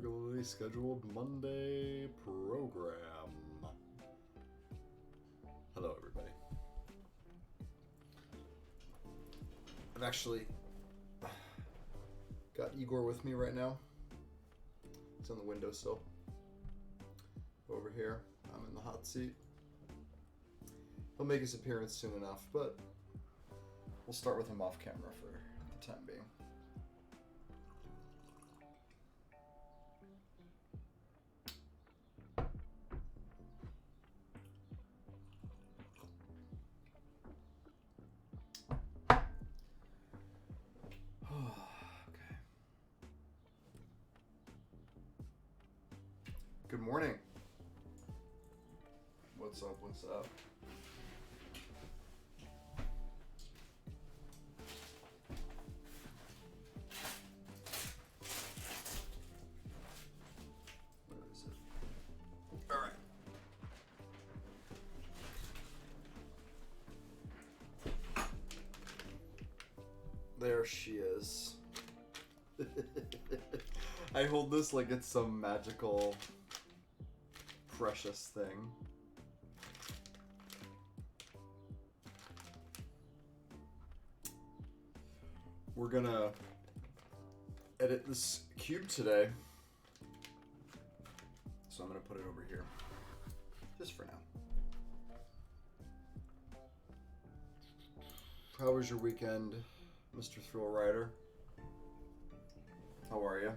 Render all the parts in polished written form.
regularly scheduled Monday program. Hello, everybody. I've actually got Igor with me right now. He's on the windowsill. Over here, I'm in the hot seat. He'll make his appearance soon enough, but we'll start with him off camera for the time being. Okay. Good morning. What's up? What's up? Where is it? All right. There she is. I hold this like it's some magical, precious thing. We're gonna edit this cube today, so I'm gonna put it over here, just for now. How was your weekend, Mr. Thrill Rider? How are you?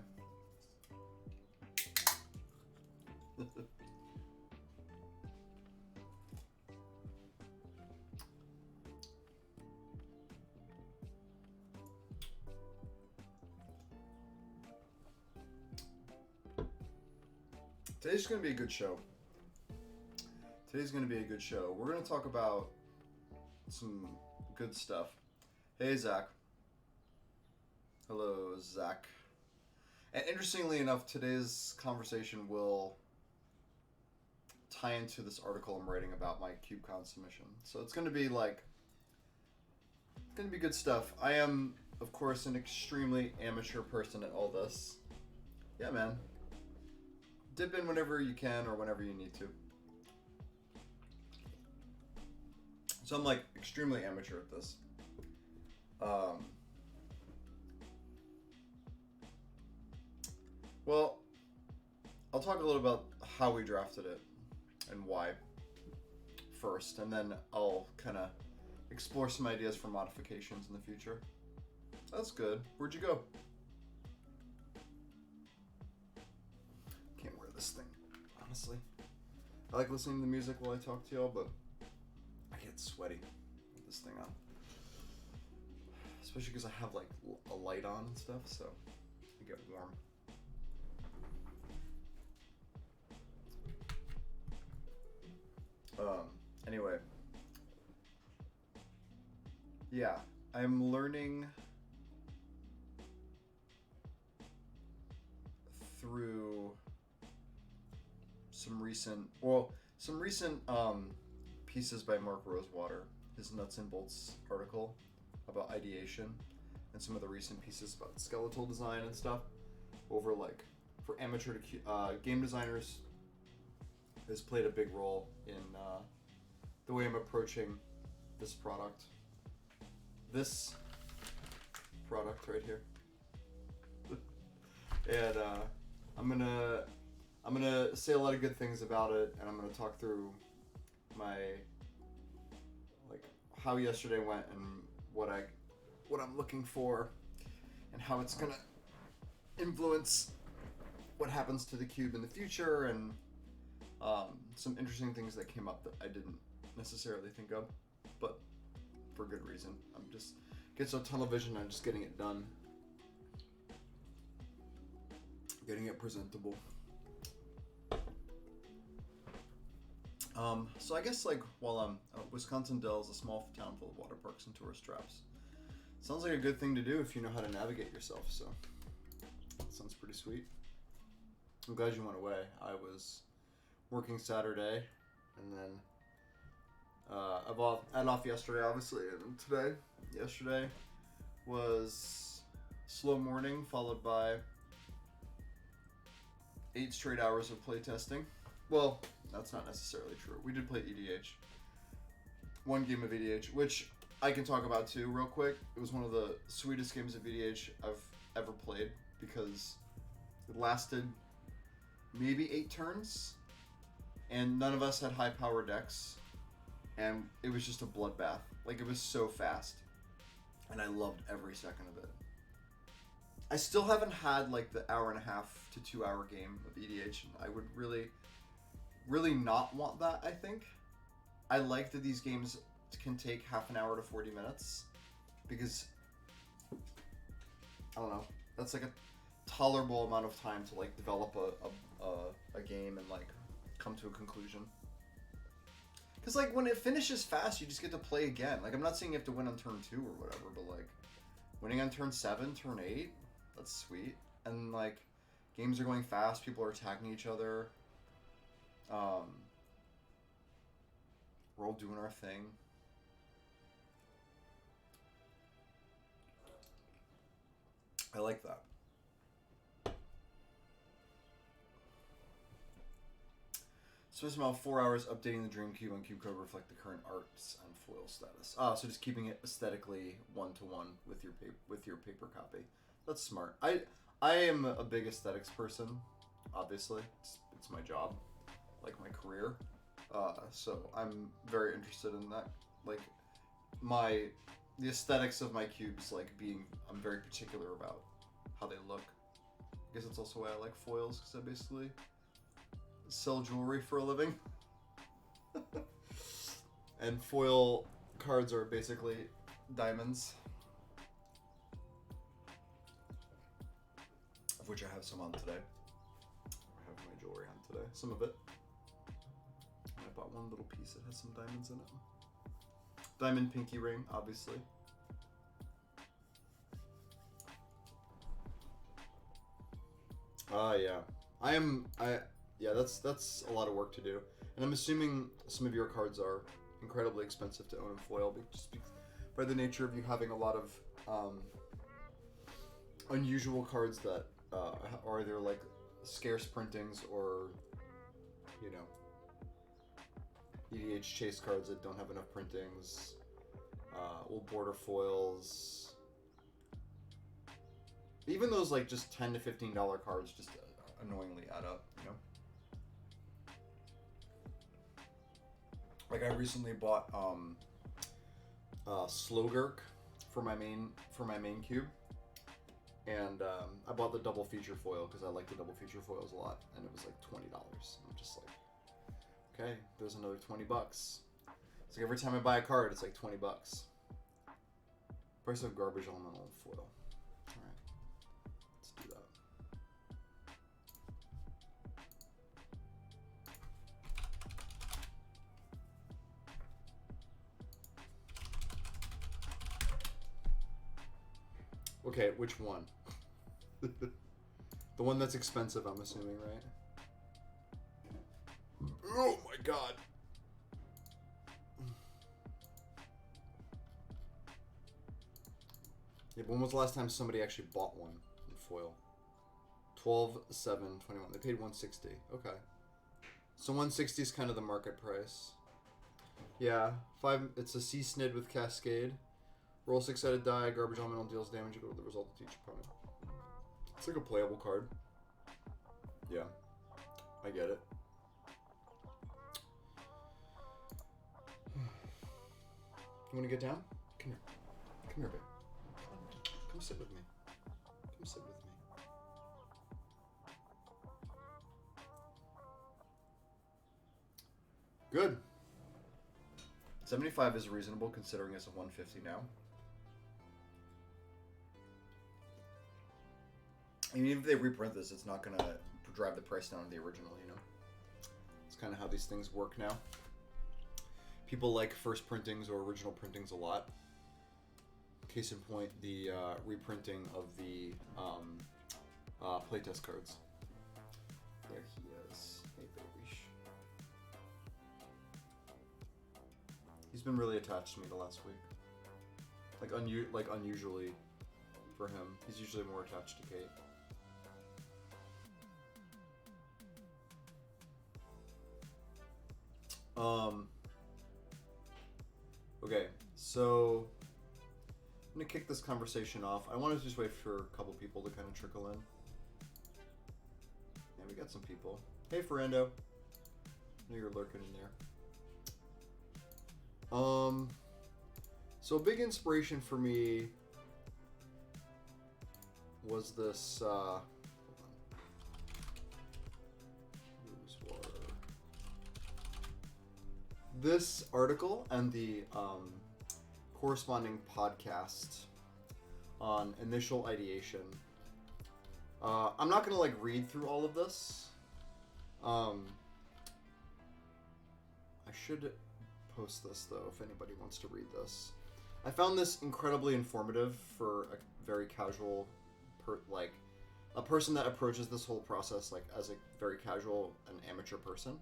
Today's going to be a good show. Today's going to be a good show. We're going to talk about some good stuff. Hey, Zach. Hello, Zach. And interestingly enough, today's conversation will tie into this article I'm writing about my KubeCon submission. So it's going to be good stuff. I am, of course, an extremely amateur person at all this. Yeah, man. Dip in whenever you can or whenever you need to. So I'm extremely amateur at this. Well, I'll talk a little about how we drafted it and why first, and then I'll kind of explore some ideas for modifications in the future. That's good. Where'd you go? Can't wear this thing, honestly. I like listening to the music while I talk to y'all, but I get sweaty with this thing on. Especially because I have a light on and stuff, so I get warm. Anyway. Yeah, I'm learning through some recent pieces by Mark Rosewater, his Nuts and Bolts article about ideation, and some of the recent pieces about skeletal design and stuff over for amateur game designers has played a big role in the way I'm approaching this product. This product right here. And I'm gonna say a lot of good things about it, and I'm gonna talk through my how yesterday went and what I'm looking for, and how it's gonna influence what happens to the cube in the future, and some interesting things that came up that I didn't necessarily think of, but for good reason. I'm just get so tunnel vision. I'm just getting it done, getting it presentable. So I guess while Wisconsin Dells, a small town full of water parks and tourist traps. Sounds like a good thing to do if you know how to navigate yourself. So that sounds pretty sweet. I'm glad you went away. I was working Saturday, and then I had off yesterday, obviously, and today. Yesterday was slow morning, followed by 8 straight hours of playtesting. Well, that's not necessarily true. We did play EDH. One game of EDH, which I can talk about too real quick. It was one of the sweetest games of EDH I've ever played because it lasted maybe 8 turns and none of us had high power decks and it was just a bloodbath. Like, it was so fast and I loved every second of it. I still haven't had like the 1.5 to 2 hour game of EDH. I would really not want that, I think. I like that these games can take half an hour to 40 minutes because, I don't know, that's like a tolerable amount of time to like develop a game and like come to a conclusion. Because like when it finishes fast, you just get to play again. Like, I'm not saying you have to win on turn 2 or whatever, but like winning on turn 7, turn 8, that's sweet. And like games are going fast, people are attacking each other. We're all doing our thing. I like that. So it's about 4 hours updating the Dream Cube on Cube Code to reflect the current arts and foil status. So just keeping it aesthetically one-to-one with your paper copy. That's smart. I am a big aesthetics person, obviously. It's my job, like my career. So I'm very interested in that. Like the aesthetics of my cubes, like I'm very particular about how they look. I guess that's also why I like foils, because I basically sell jewelry for a living. And foil cards are basically diamonds, of which I have some on today. I have my jewelry on today, some of it. I bought one little piece that has some diamonds in it. Diamond pinky ring, obviously. Yeah, that's a lot of work to do. And I'm assuming some of your cards are incredibly expensive to own in foil, just by the nature of you having a lot of unusual cards that are either like scarce printings or, you know, EDH chase cards that don't have enough printings, old border foils. Even those like just $10 to $15 cards just annoyingly add up, you know? Like, I recently bought Slogurk for my main cube, and I bought the double feature foil because I like the double feature foils a lot, and it was like $20. I'm just like, okay, there's another 20 bucks. It's like every time I buy a card, it's like 20 bucks. Price of garbage elemental foil. Alright, let's do that. Okay, which one? The one that's expensive, I'm assuming, right? Oh my god. Yeah, but when was the last time somebody actually bought one in foil? 12/7/21. They paid $160. Okay. So $160 is kind of the market price. Yeah, 5. It's a Sea Snid with Cascade. Roll 6-sided die. Garbage elemental deals damage equal to the result of each opponent. It's like a playable card. Yeah, I get it. You want to get down? Come here. Come here, babe. Come sit with me. Come sit with me. Good. 75 is reasonable considering it's a 150 now. And even if they reprint this, it's not going to drive the price down to the original, you know? It's kind of how these things work now. People like first printings or original printings a lot. Case in point, the reprinting of the playtest cards. There he is. Hey, baby. He's been really attached to me the last week. Like unusually for him. He's usually more attached to Kate. Um. Okay, so I'm gonna kick this conversation off. I want to just wait for a couple people to kind of trickle in. Yeah, we got some people. Hey, Ferrando. I know you're lurking in there. So a big inspiration for me was this, hold on. Lose water. This article and the corresponding podcast on initial ideation. I'm not gonna like read through all of this. I should post this though if anybody wants to read this. I found this incredibly informative for a very casual, a person that approaches this whole process like as a very casual and amateur person.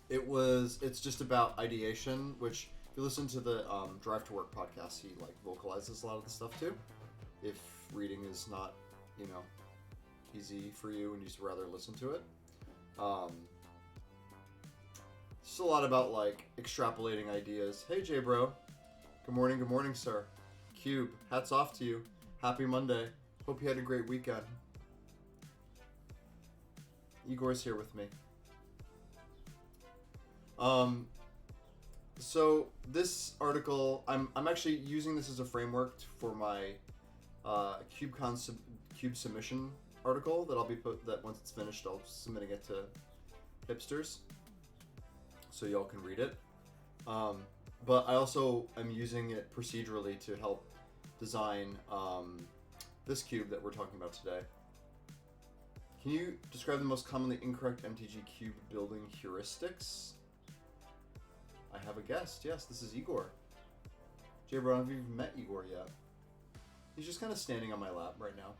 It's just about ideation, which if you listen to the Drive to Work podcast, he like vocalizes a lot of the stuff too. If reading is not, easy for you and you just rather listen to it. Just a lot about like extrapolating ideas. Hey J bro. Good morning, sir. Cube, hats off to you. Happy Monday. Hope you had a great weekend. Igor's here with me. So this article, I'm actually using this as a framework for my cube submission article that that once it's finished, I'll be submitting it to hipsters, so y'all can read it. But I also am using it procedurally to help design this cube that we're talking about today. Can you describe the most commonly incorrect MTG cube building heuristics? I have a guest. Yes, this is Igor. Jay Brown, have you met Igor yet? He's just kind of standing on my lap right now.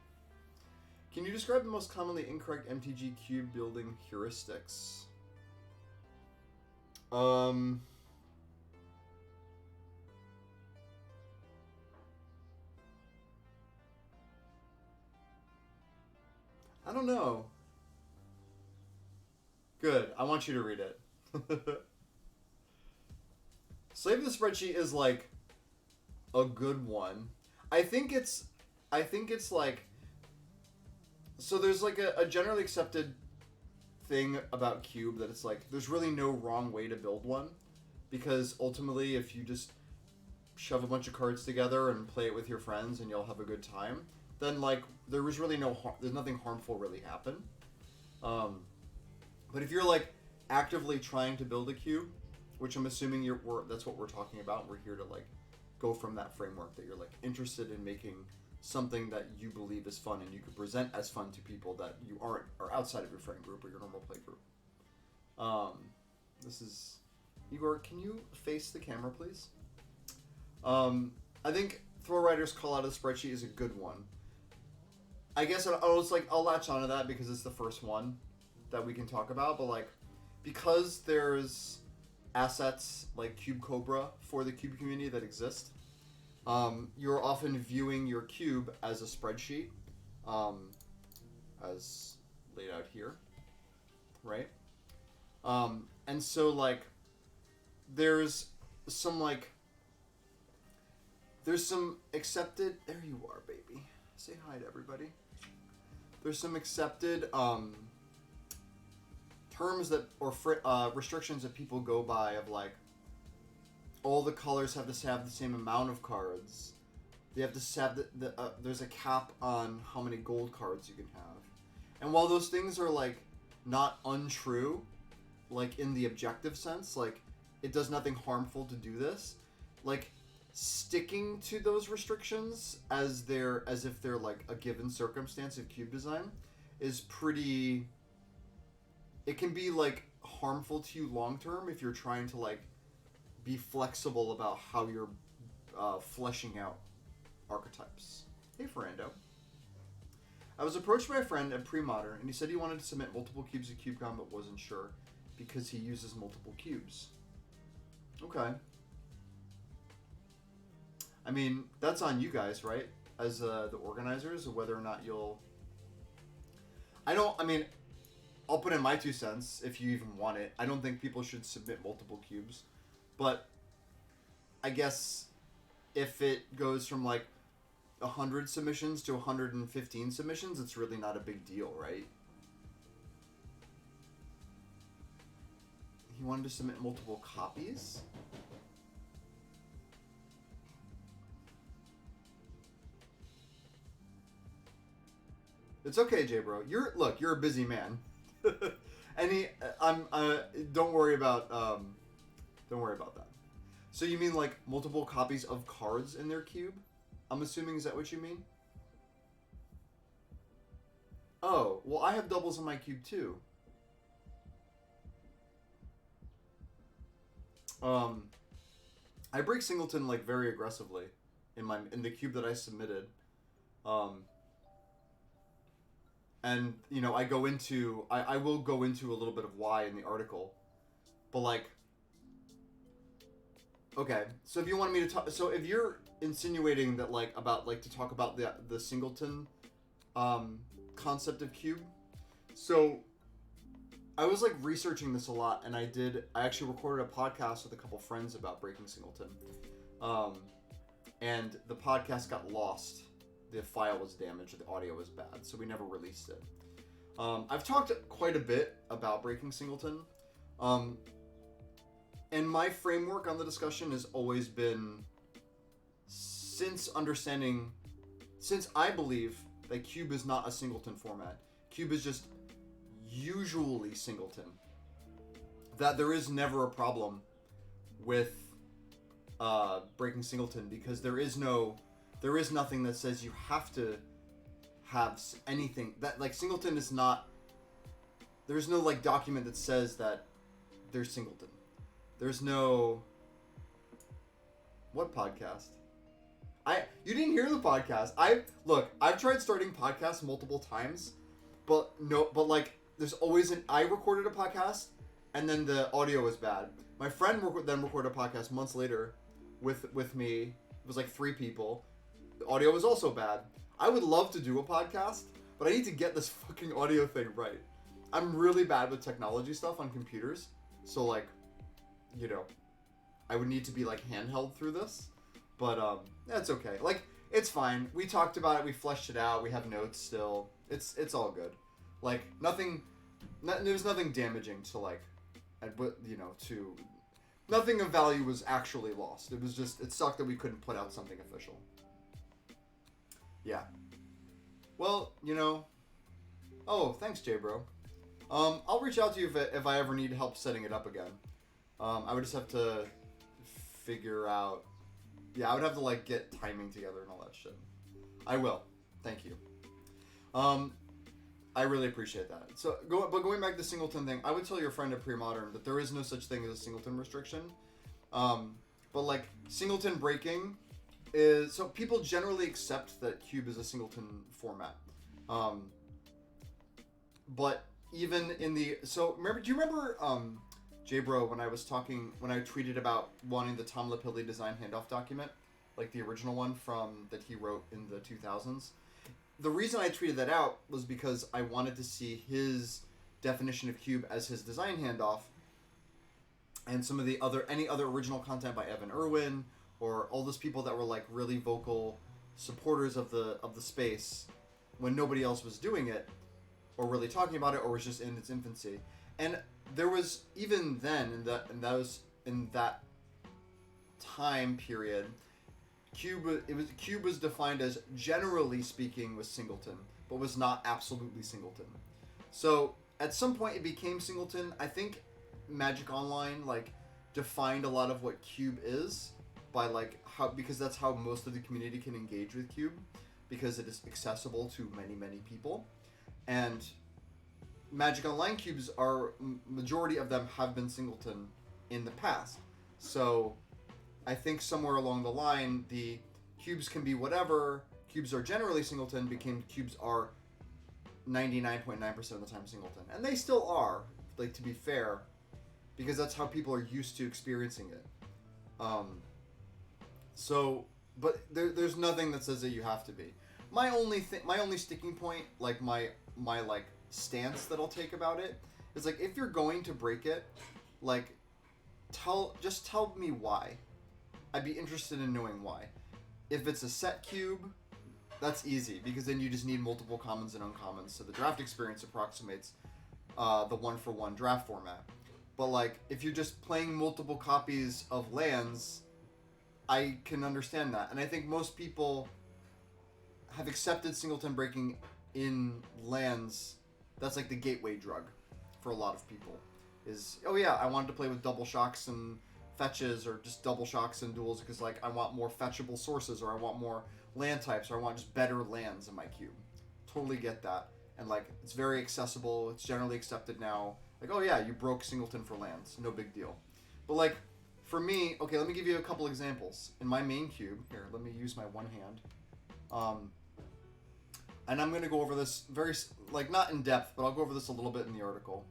Can you describe the most commonly incorrect MTG cube building heuristics? I don't know. Good. I want you to read it. Save the Spreadsheet is like a good one. I think it's like, so there's like a generally accepted thing about Cube that it's like there's really no wrong way to build one, because ultimately if you just shove a bunch of cards together and play it with your friends and you'll have a good time, then like there was really there's nothing harmful really happen. But if you're like actively trying to build a cube, which I'm assuming that's what we're talking about, we're here to like go from that framework that you're like interested in making something that you believe is fun and you could present as fun to people that you are outside of your friend group or your normal play group. This is Igor. Can you face the camera, please? I think Throw Riders Call Out of the Spreadsheet is a good one. I guess I'll latch onto that because it's the first one that we can talk about, but like because there's assets like Cube Cobra for the Cube community that exist, you're often viewing your cube as a spreadsheet, as laid out here, right? And so like there's some accepted, there you are, baby. Say hi to everybody. There's some accepted terms that or restrictions that people go by of like all the colors have to have the same amount of cards. They have to have there's a cap on how many gold cards you can have. And while those things are like not untrue, like in the objective sense, like it does nothing harmful to do this, like sticking to those restrictions as if they're like a given circumstance of cube design is pretty, it can be like harmful to you long term if you're trying to like be flexible about how you're fleshing out archetypes. Hey Ferrando. I was approached by a friend at Pre-Modern and he said he wanted to submit multiple cubes to CubeCon but wasn't sure because he uses multiple cubes. Okay. I mean, that's on you guys, right? As the organizers, whether or not you'll... I'll put in my 2 cents if you even want it. I don't think people should submit multiple cubes, but I guess if it goes from like 100 submissions to 115 submissions, it's really not a big deal, right? He wanted to submit multiple copies? It's okay, J-Bro. You're a busy man. Don't worry about that. So you mean like multiple copies of cards in their cube? I'm assuming, is that what you mean? Oh, well, I have doubles in my cube too. I break Singleton like very aggressively in the cube that I submitted. And you know, I will go into a little bit of why in the article, but like, okay, so if you want me to talk, so if you're insinuating that like about like to talk about the Singleton concept of cube, so I was like researching this a lot, and I actually recorded a podcast with a couple friends about breaking Singleton, and the podcast got lost. The file was damaged, the audio was bad, so we never released it. I've talked quite a bit about breaking Singleton, and my framework on the discussion has always been, since I believe that cube is not a Singleton format. Cube is just usually Singleton. That there is never a problem with breaking Singleton, because there is nothing that says you have to have anything that like Singleton is not. There's no like document that says that there's Singleton. There's no. What podcast? You didn't hear the podcast. I've tried starting podcasts multiple times, but like there's always I recorded a podcast and then the audio was bad. My friend then recorded a podcast months later with me. It was like 3 people. The audio was also bad. I would love to do a podcast, but I need to get this fucking audio thing right. I'm really bad with technology stuff on computers, so like, you know, I would need to be like handheld through this, but that's okay. Like, it's fine. We talked about it. We fleshed it out. We have notes still. It's all good. Like there's nothing damaging to like, you know, to nothing of value was actually lost. It was just it sucked that we couldn't put out something official. Yeah. Well, you know. Oh, thanks, J-Bro. I'll reach out to you if I ever need help setting it up again. I would just have to figure out. Yeah, I would have to like get timing together and all that shit. I will. Thank you. I really appreciate that. So, going back to the Singleton thing, I would tell your friend at Pre-Modern that there is no such thing as a Singleton restriction. But like Singleton breaking is so people generally accept that cube is a Singleton format. But even in the do you remember J-Bro when I tweeted about wanting the Tom Lapilli design handoff document, like the original one that he wrote in the 2000s? The reason I tweeted that out was because I wanted to see his definition of cube as his design handoff, and some of the any other original content by Evan Irwin or all those people that were like really vocal supporters of the space when nobody else was doing it or really talking about it or was just in its infancy. And there was even then in that time period, cube was defined as generally speaking was Singleton, but was not absolutely Singleton. So at some point it became Singleton. I think Magic Online like defined a lot of what cube is by like because that's how most of the community can engage with cube, because it is accessible to many people. And Magic Online cubes majority of them have been Singleton in the past. So I think somewhere along the line, the cubes can be whatever. Cubes are generally Singleton became cubes are 99.9% of the time Singleton. And they still are, like, to be fair, because that's how people are used to experiencing it. But there's nothing that says that you have to be. My only sticking point, like my like stance that I'll take about it is like, if you're going to break it, like just tell me why. I'd be interested in knowing why. If it's a set cube, that's easy because then you just need multiple commons and uncommons, so the draft experience approximates the 1-for-1 draft format. But like, if you're just playing multiple copies of lands, I can understand that, and I think most people have accepted Singleton breaking in lands. That's like the gateway drug for a lot of people. Is, oh yeah, I wanted to play with double shocks and fetches, or just double shocks and duels because like I want more fetchable sources, or I want more land types, or I want just better lands in my cube. Totally get that, and like it's very accessible. It's generally accepted now. Like, oh yeah, you broke Singleton for lands, no big deal. But like, for me, okay, let me give you a couple examples. In my main cube, here, let me use my one hand. And I'm going to go over this very, like, not in depth, but I'll go over this a little bit in the article.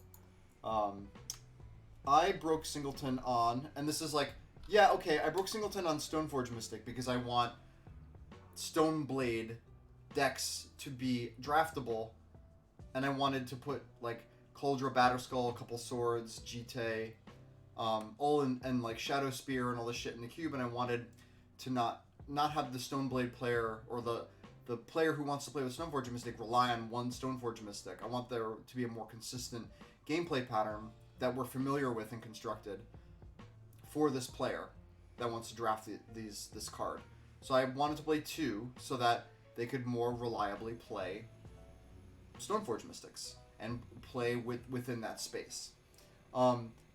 I broke Singleton on, and this is like, yeah, okay, I broke Singleton on Stoneforge Mystic because I want Stoneblade decks to be draftable, and I wanted to put, like, Cauldron Batterskull, a couple swords, Jite, all in like Shadow Spear and all this shit in the cube, and I wanted to not have the Stoneblade player, or the player who wants to play with Stoneforge Mystic, rely on one Stoneforge Mystic. I want there to be a more consistent gameplay pattern that we're familiar with and constructed for this player that wants to draft this card. So I wanted to play two so that they could more reliably play Stoneforge Mystics and play within that space.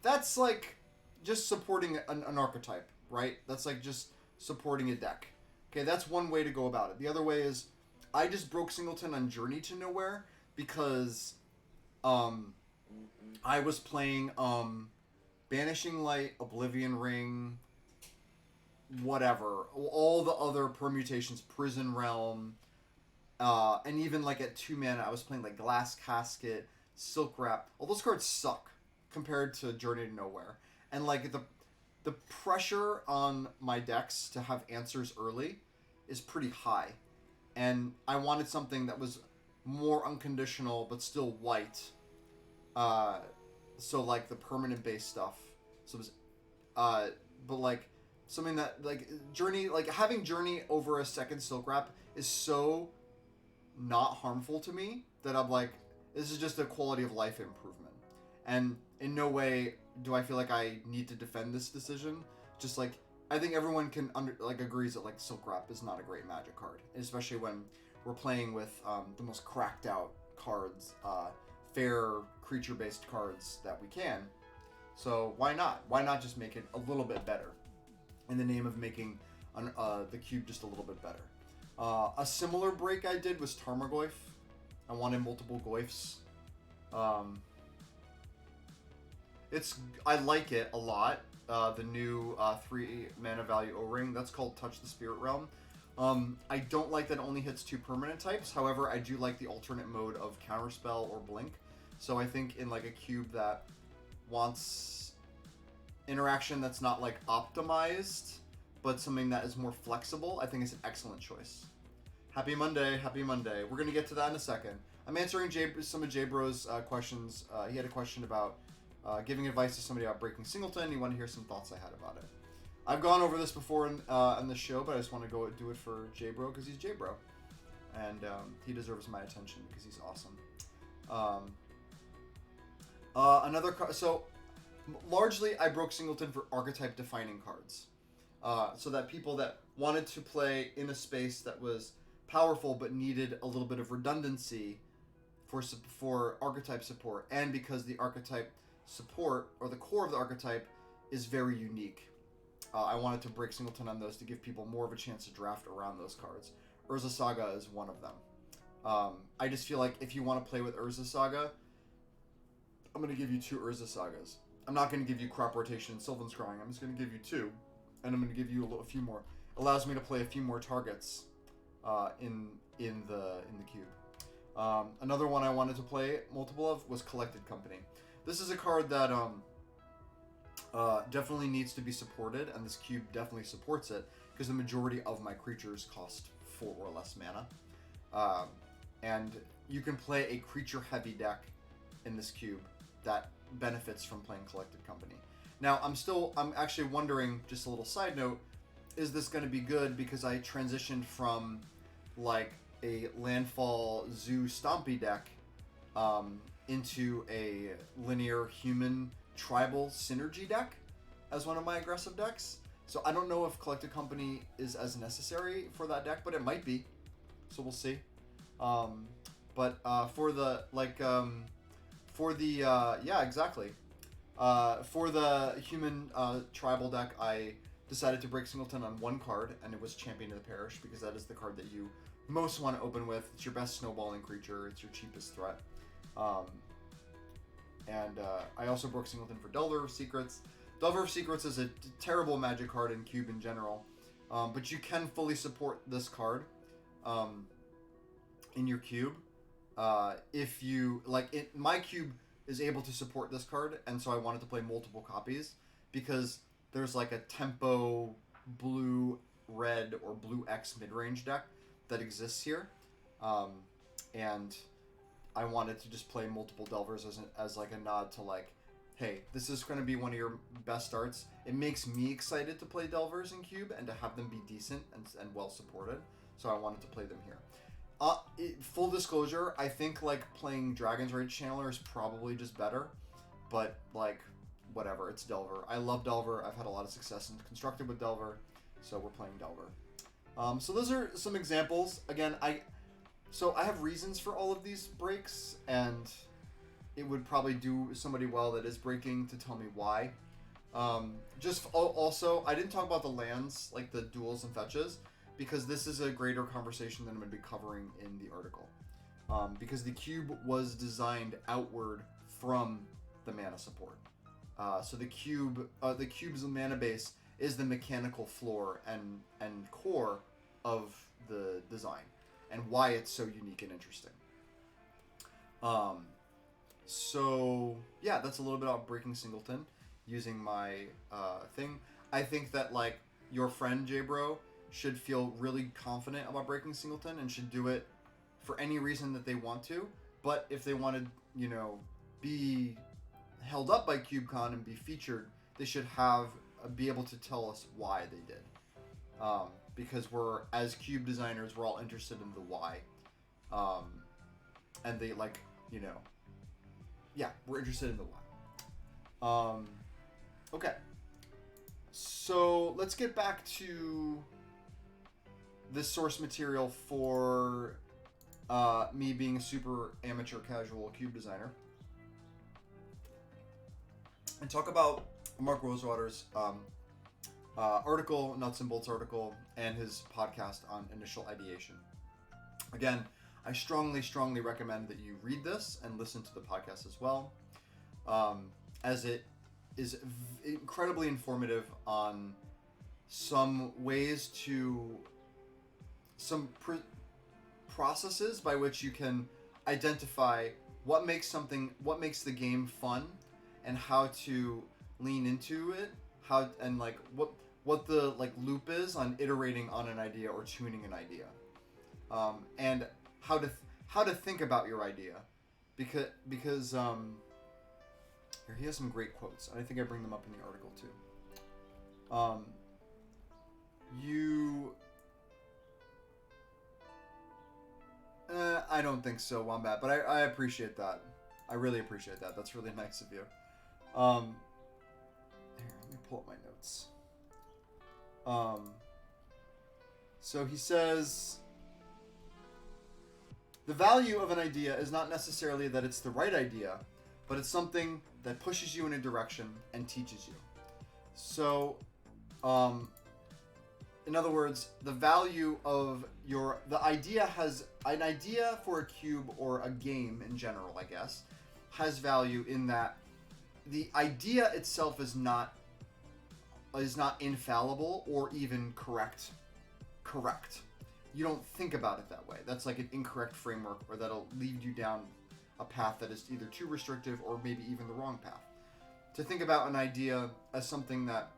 That's like just supporting an archetype, right? That's like just supporting a deck. Okay, that's one way to go about it. The other way is, I just broke Singleton on Journey to Nowhere because I was playing Banishing Light, Oblivion Ring, whatever, all the other permutations, Prison Realm, and even like at 2 mana I was playing like Glass Casket, Silk Wrap. All those cards suck compared to Journey to Nowhere, and like the pressure on my decks to have answers early is pretty high, and I wanted something that was more unconditional but still white. So like the permanent base stuff. So it was, but like something that like Journey, like having Journey over a second Silk Wrap is so not harmful to me that I'm like, this is just a quality of life improvement, and in no way do I feel like I need to defend this decision. Just like, I think everyone can agrees that like Silk Wrap is not a great Magic card, especially when we're playing with the most cracked out cards, fair creature based cards that we can. So why not? Why not just make it a little bit better in the name of making the cube just a little bit better? A similar break I did was Tarmogoyf. I wanted multiple Goyfs. I like it a lot. The new 3 mana value O-Ring, that's called Touch the Spirit Realm. I don't like that it only hits 2 permanent types. However, I do like the alternate mode of Counterspell or Blink. So I think in like a cube that wants interaction that's not like optimized, but something that is more flexible, I think it's an excellent choice. Happy Monday, happy Monday. We're going to get to that in a second. I'm answering some of J-Bro's questions. He had a question about giving advice to somebody about breaking Singleton. He wanted to hear some thoughts I had about it. I've gone over this before on the show, but I just want to go do it for J-Bro because he's J-Bro. And he deserves my attention because he's awesome. So largely I broke Singleton for archetype defining cards. So that people that wanted to play in a space that was powerful but needed a little bit of redundancy for archetype support, and because the archetype support, or the core of the archetype, is very unique. I wanted to break Singleton on those to give people more of a chance to draft around those cards. Urza Saga is one of them. I just feel like if you want to play with Urza Saga, I'm going to give you 2 Urza Sagas. I'm not going to give you Crop Rotation and Sylvan Scrying. I'm just going to give you 2, and I'm going to give you a few more. Allows me to play a few more targets in the cube. Another one I wanted to play multiple of was Collected Company. This is a card that definitely needs to be supported, and this cube definitely supports it because the majority of my creatures cost 4 or less mana. and you can play a creature-heavy deck in this cube that benefits from playing Collected Company. Now, I'm actually wondering, just a little side note, is this going to be good because I transitioned from like a landfall zoo stompy deck into a linear human tribal synergy deck as one of my aggressive decks. So I don't know if Collected Company is as necessary for that deck, but it might be. So we'll see. But for the human tribal deck, I decided to break Singleton on one card, and it was Champion of the Parish, because that is the card that you most want to open with. It's your best snowballing creature. It's your cheapest threat. And I also broke Singleton for Delver of Secrets. Delver of Secrets is a terrible Magic card in Cube in general, but you can fully support this card in your Cube. If you my Cube is able to support this card, and so I wanted to play multiple copies because there's like a tempo blue red or blue X mid-range deck that exists here, and I wanted to just play multiple Delvers as like a nod to like, hey, this is going to be one of your best starts. It makes me excited to play Delvers in Cube and to have them be decent and well supported, so I wanted to play them here. Full disclosure, I think like playing Dragon's Rage Channeler is probably just better, but like whatever, it's Delver. I love Delver. I've had a lot of success in Constructed with Delver, so we're playing Delver. So those are some examples. Again, I have reasons for all of these breaks, and it would probably do somebody well that is breaking to tell me why. Also, I didn't talk about the lands, like the duels and fetches, because this is a greater conversation than I'm going to be covering in the article. Because the cube was designed outward from the mana support. So the cube's mana base is the mechanical floor and core of the design, and why it's so unique and interesting. So yeah, that's a little bit about breaking Singleton using my thing. I think that like your friend J-Bro should feel really confident about breaking Singleton and should do it for any reason that they want to. But if they want to, be held up by CubeCon and be featured, they should be able to tell us why they did. Because as cube designers, we're all interested in the why. And they we're interested in the why. Okay. So let's get back to this source material for me being a super amateur casual cube designer, and talk about Mark Rosewater's article, Nuts and Bolts article, and his podcast on initial ideation. Again, I strongly, strongly recommend that you read this and listen to the podcast as well, as it is incredibly informative on some ways to processes by which you can identify what makes the game fun and how to lean into it, what the loop is on iterating on an idea or tuning an idea, and how to think about your idea, because here he has some great quotes, and I think I bring them up in the article too. I don't think so, Wombat, but I appreciate that. I really appreciate that. That's really nice of you. Here, let me pull up my notes. So he says, the value of an idea is not necessarily that it's the right idea, but it's something that pushes you in a direction and teaches you. So, in other words, the value of the idea has an idea for a cube or a game in general, I guess, has value in that the idea itself is not infallible or even correct. You don't think about it that way. That's like an incorrect framework, or that'll lead you down a path that is either too restrictive or maybe even the wrong path. To think about an idea as something that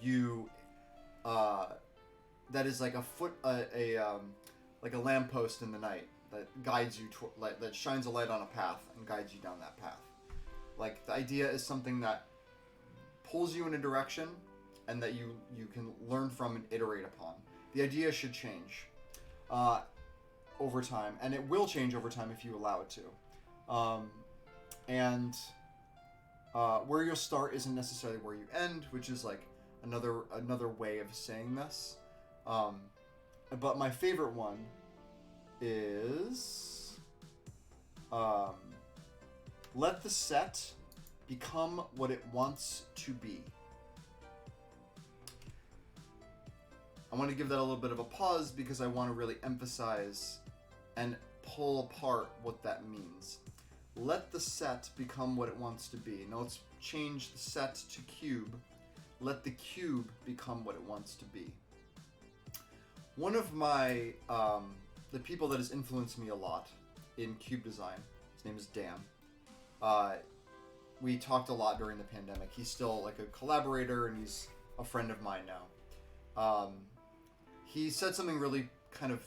you that is like a lamppost in the night guides you that shines a light on a path and guides you down that path. Like, the idea is something that pulls you in a direction and that you can learn from and iterate upon. The idea should change over time, and it will change over time if you allow it to. Where you'll start isn't necessarily where you end, which is like another way of saying this. But my favorite one is let the set become what it wants to be. I want to give that a little bit of a pause because I want to really emphasize and pull apart what that means. Let the set become what it wants to be. Now let's change the set to cube. Let the cube become what it wants to be. One of my, the people that has influenced me a lot in cube design, his name is Dan. We talked a lot during the pandemic. He's still like a collaborator and he's a friend of mine now. He said something really kind of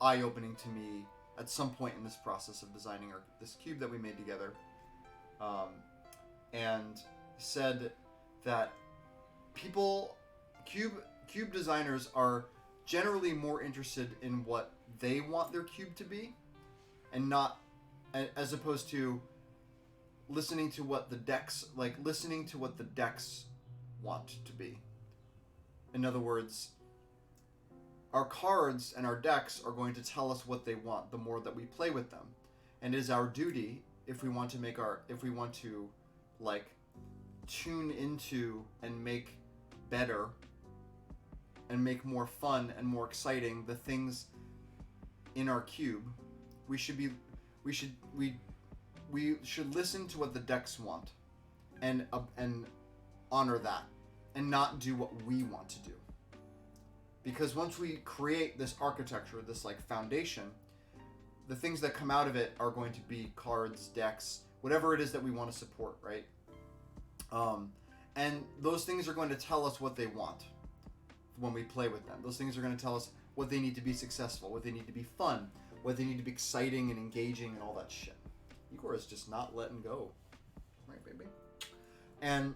eye-opening to me at some point in this process of designing this cube that we made together. And said that cube designers are generally more interested in what they want their cube to be, and not, as opposed to listening to what the decks want to be. In other words, our cards and our decks are going to tell us what they want the more that we play with them. And it is our duty, if we want to like tune into and make better and make more fun and more exciting the things in our cube, we should listen to what the decks want and honor that and not do what we want to do. Because once we create this architecture, this like foundation, the things that come out of it are going to be cards, decks, whatever it is that we want to support, right? And those things are going to tell us what they want when we play with them. Those things are going to tell us what they need to be successful, what they need to be fun, what they need to be exciting and engaging and all that shit. Igor is just not letting go. Right, baby? And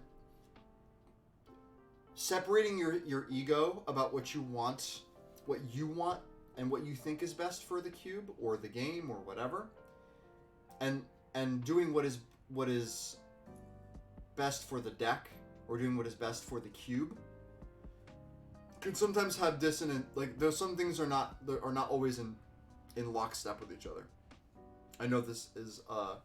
separating your ego about what you want and what you think is best for the cube or the game or whatever, and doing what is best for the deck or doing what is best for the cube can sometimes have dissonant, like there's some things are not always in lockstep with each other. I know this is a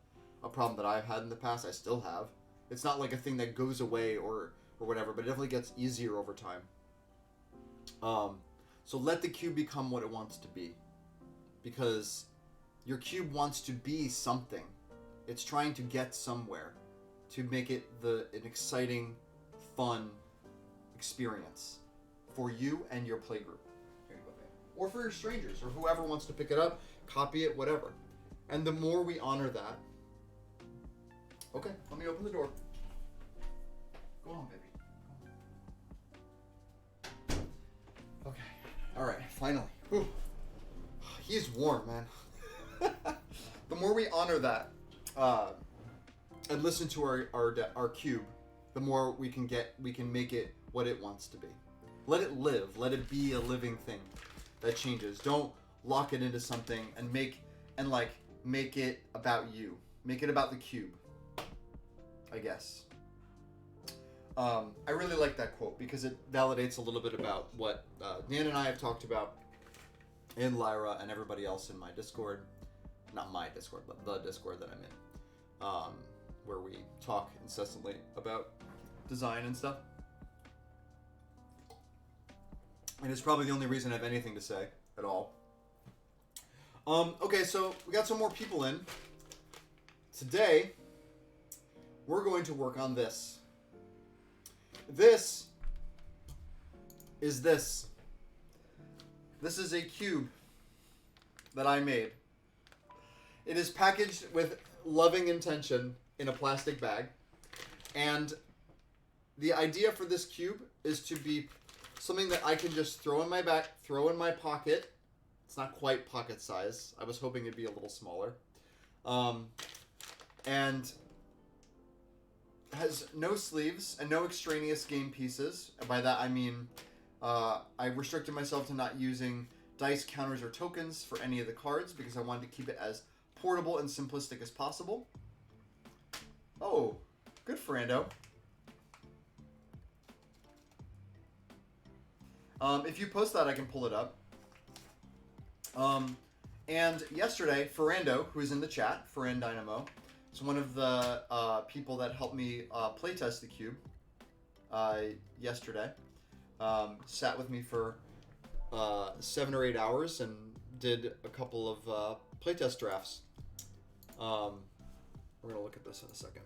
problem that I've had in the past. I still have. It's not like a thing that goes away or whatever, but it definitely gets easier over time. So let the cube become what it wants to be, because your cube wants to be something. It's trying to get somewhere to make it an exciting, fun experience for you and your playgroup. Or for your strangers, or whoever wants to pick it up, copy it, whatever. And the more we honor that... Okay, let me open the door. Go on, baby. Okay. Alright, finally. Whew. He's warm, man. The more we honor that, and listen to our cube, the more we can make it what it wants to be. Let it live. Let it be a living thing that changes. Don't lock it into something and make it about you. Make it about the cube, I guess. I really like that quote because it validates a little bit about what Dan and I have talked about, and Lyra and everybody else in my Discord. Not my Discord, but the Discord that I'm in. Where we talk incessantly about design and stuff. And it's probably the only reason I have anything to say at all. Okay, so we got some more people in. Today, we're going to work on this. This is this. This is a cube that I made. It is packaged with loving intention in a plastic bag. And the idea for this cube is to be something that I can just throw in my pocket It's not quite pocket size. I was hoping it'd be a little smaller. And has no sleeves and no extraneous game pieces. And by that I mean I restricted myself to not using dice, counters, or tokens for any of the cards because I wanted to keep it as portable and simplistic as possible. Oh, good Ferrando. If you post that, I can pull it up. And yesterday, Ferrando, who is in the chat, Ferran Dynamo, is one of the people that helped me playtest the cube yesterday. Sat with me for 7 or 8 hours and did a couple of playtest drafts. We're going to look at this in a second.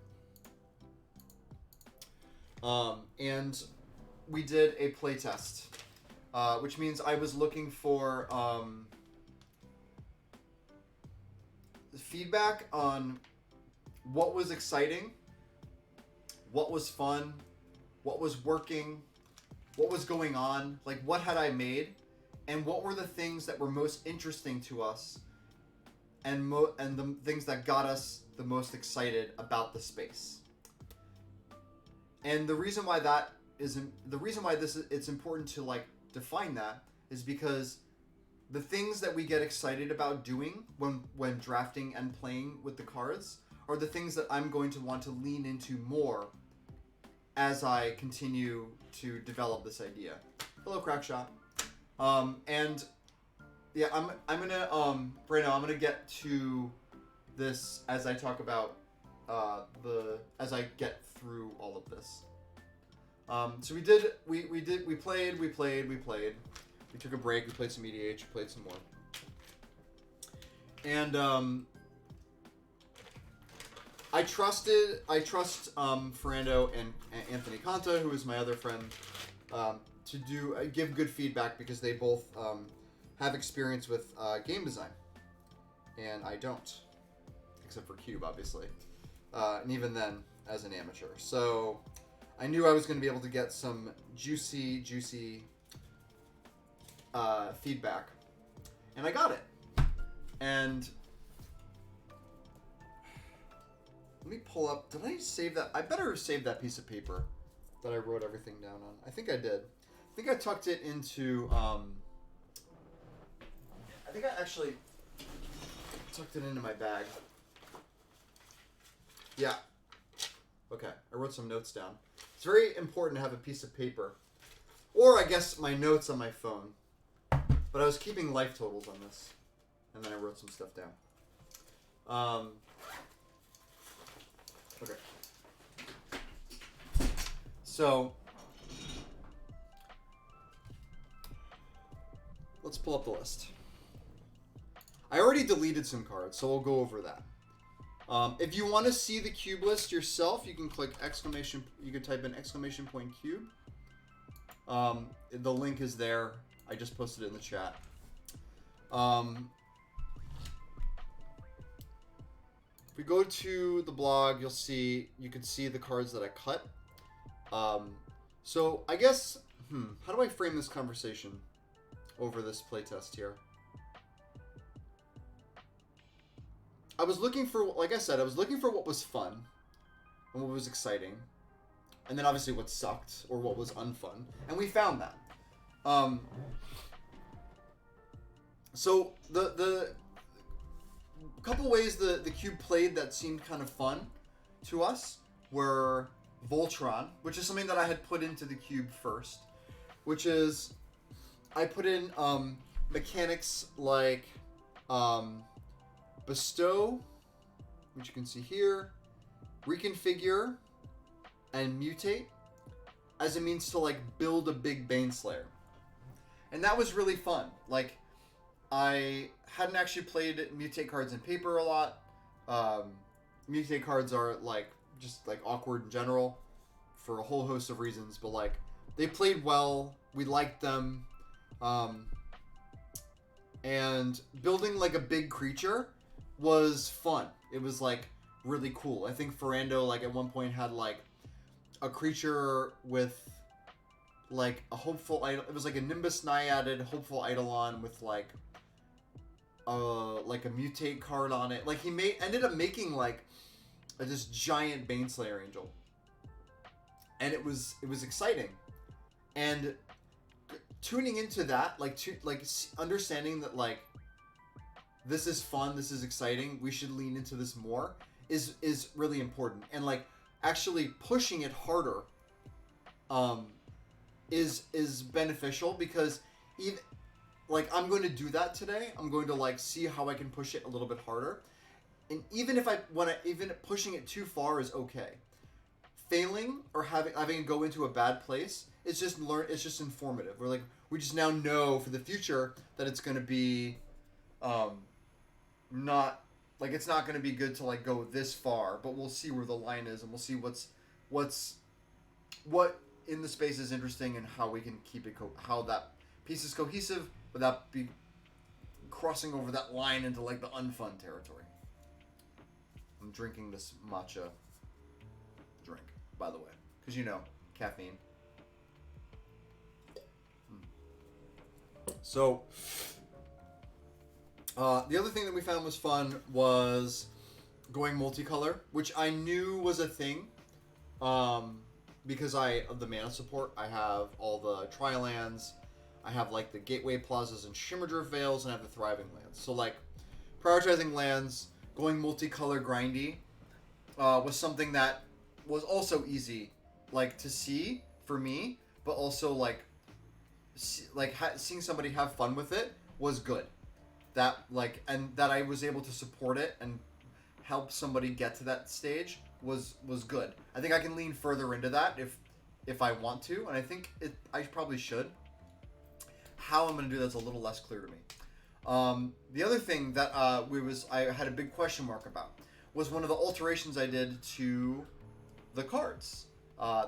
And we did a playtest, which means I was looking for feedback on what was exciting, what was fun, what was working, what was going on, like what had I made, and what were the things that were most interesting to us, and the things that got us the most excited about the space. And the reason why it's important to like define that is because the things that we get excited about doing when drafting and playing with the cards are the things that I'm going to want to lean into more as I continue to develop this idea. Hello, Crackshot. And yeah, I'm gonna Breno, I'm gonna get to this as I talk about as I get through all of this. So we played. We took a break. We played some EDH. We played some more. And I trust Ferrando and Anthony Conta, who is my other friend, to give good feedback because they both have experience with game design, and I don't, except for Cube, obviously, and even then as an amateur. So I knew I was going to be able to get some juicy feedback, and I got it. And let me pull up. Did I save that? I better have saved that piece of paper that I wrote everything down on. I think I did. I think I tucked it into. I think I actually tucked it into my bag. Yeah. Okay, I wrote some notes down. It's very important to have a piece of paper, or I guess my notes on my phone. But I was keeping life totals on this, and then I wrote some stuff down. Okay. So let's pull up the list. I already deleted some cards, so we'll go over that. If you want to see the cube list yourself, you can click exclamation. You can type in !cube. The link is there. I just posted it in the chat. If we go to the blog, you can see the cards that I cut. So I guess, how do I frame this conversation over this playtest here? I was looking for, like I said, I was looking for what was fun and what was exciting, and then obviously what sucked or what was unfun, and we found that. So the couple ways the cube played that seemed kind of fun to us were Voltron, which is something that I had put into the cube first, which is I put in mechanics like bestow, which you can see here, reconfigure, and mutate as a means to like build a big Baneslayer. And that was really fun. Like, I hadn't actually played mutate cards in paper a lot. Mutate cards are like just like awkward in general for a whole host of reasons, but like they played well. We liked them. And building like a big creature was fun. It was like really cool. I think Ferrando like at one point had like a creature with like a hopeful idol. It was like a Nimbus Naiaded hopeful Eidolon with like like a mutate card on it. Like he ended up making like this giant Baneslayer Angel, and it was exciting, and tuning into that, understanding that like this is fun, this is exciting, we should lean into this more is really important, and like actually pushing it harder is beneficial, because even like I'm going to do that today. I'm going to like see how I can push it a little bit harder, and even if even pushing it too far is okay. Failing or having it go into a bad place, it's just informative. We just now know for the future that it's going to be not like, it's not going to be good to like go this far, but we'll see where the line is, and we'll see what in the space is interesting, and how we can keep it how that piece is cohesive without be crossing over that line into like the unfun territory. I'm drinking this matcha drink, by the way, because caffeine. So the other thing that we found was fun was going multicolor, which I knew was a thing, because of the mana support. I have all the Tri-lands, I have like the Gateway Plazas and Shimmerdrift Vales, and I have the Thriving Lands. So like prioritizing lands, going multicolor grindy was something that was also easy like to see for me, but also like seeing somebody have fun with it was good. That and that I was able to support it and help somebody get to that stage was good. I think I can lean further into that if I want to, and I think I probably should. How I'm going to do that's a little less clear to me. The other thing that I had a big question mark about was one of the alterations I did to the cards.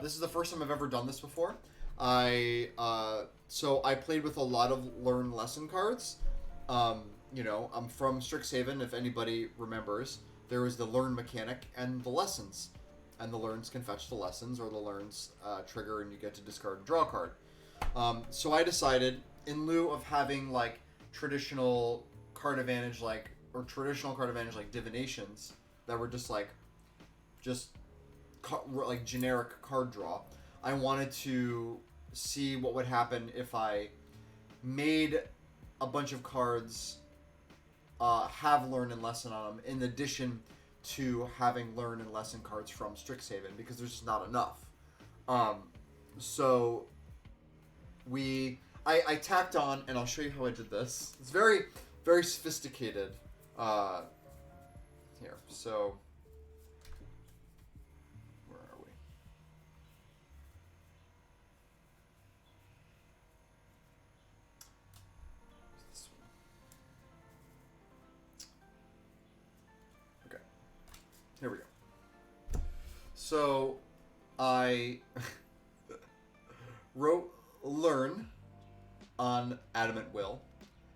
This is the first time I've ever done this before. So I played with a lot of learn lesson cards. I'm from Strixhaven. If anybody remembers, there was the learn mechanic and the lessons, and the learns can fetch the lessons, or the learns trigger and you get to discard and draw a card. So I decided, in lieu of having like traditional card advantage like divinations that were just generic card draw, I wanted to see what would happen if I made a bunch of cards have learn and lesson on them, in addition to having learn and lesson cards from Strixhaven, because there's just not enough. So I tacked on, and I'll show you how I did this. It's very, very sophisticated. Here, so where are we? This one. Okay, here we go. So I wrote learn on Adamant Will,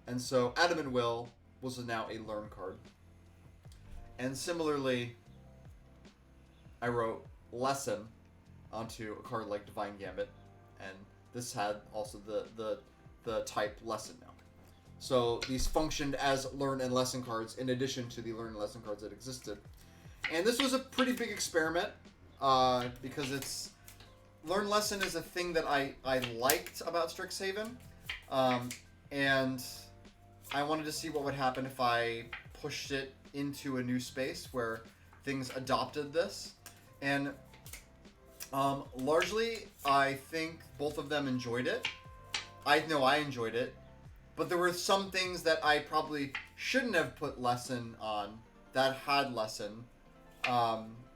and so Adamant Will was now a learn card, and similarly I wrote lesson onto a card like Divine Gambit, and this had also the type lesson now. So these functioned as learn and lesson cards in addition to the learn and lesson cards that existed, and this was a pretty big experiment because learn lesson is a thing that I liked about Strixhaven. And I wanted to see what would happen if I pushed it into a new space where things adopted this. And largely, I think both of them enjoyed it. I know I enjoyed it. But there were some things that I probably shouldn't have put lesson on that had lesson.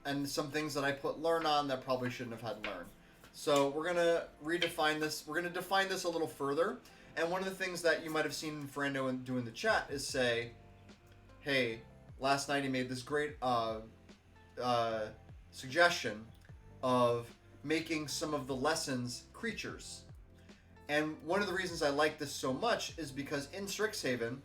And some things that I put learn on that probably shouldn't have had learn. So we're going to redefine this. We're going to define this a little further. And one of the things that you might have seen Ferrando do in the chat is say, hey, last night he made this great suggestion of making some of the lessons creatures. And one of the reasons I like this so much is because in Strixhaven,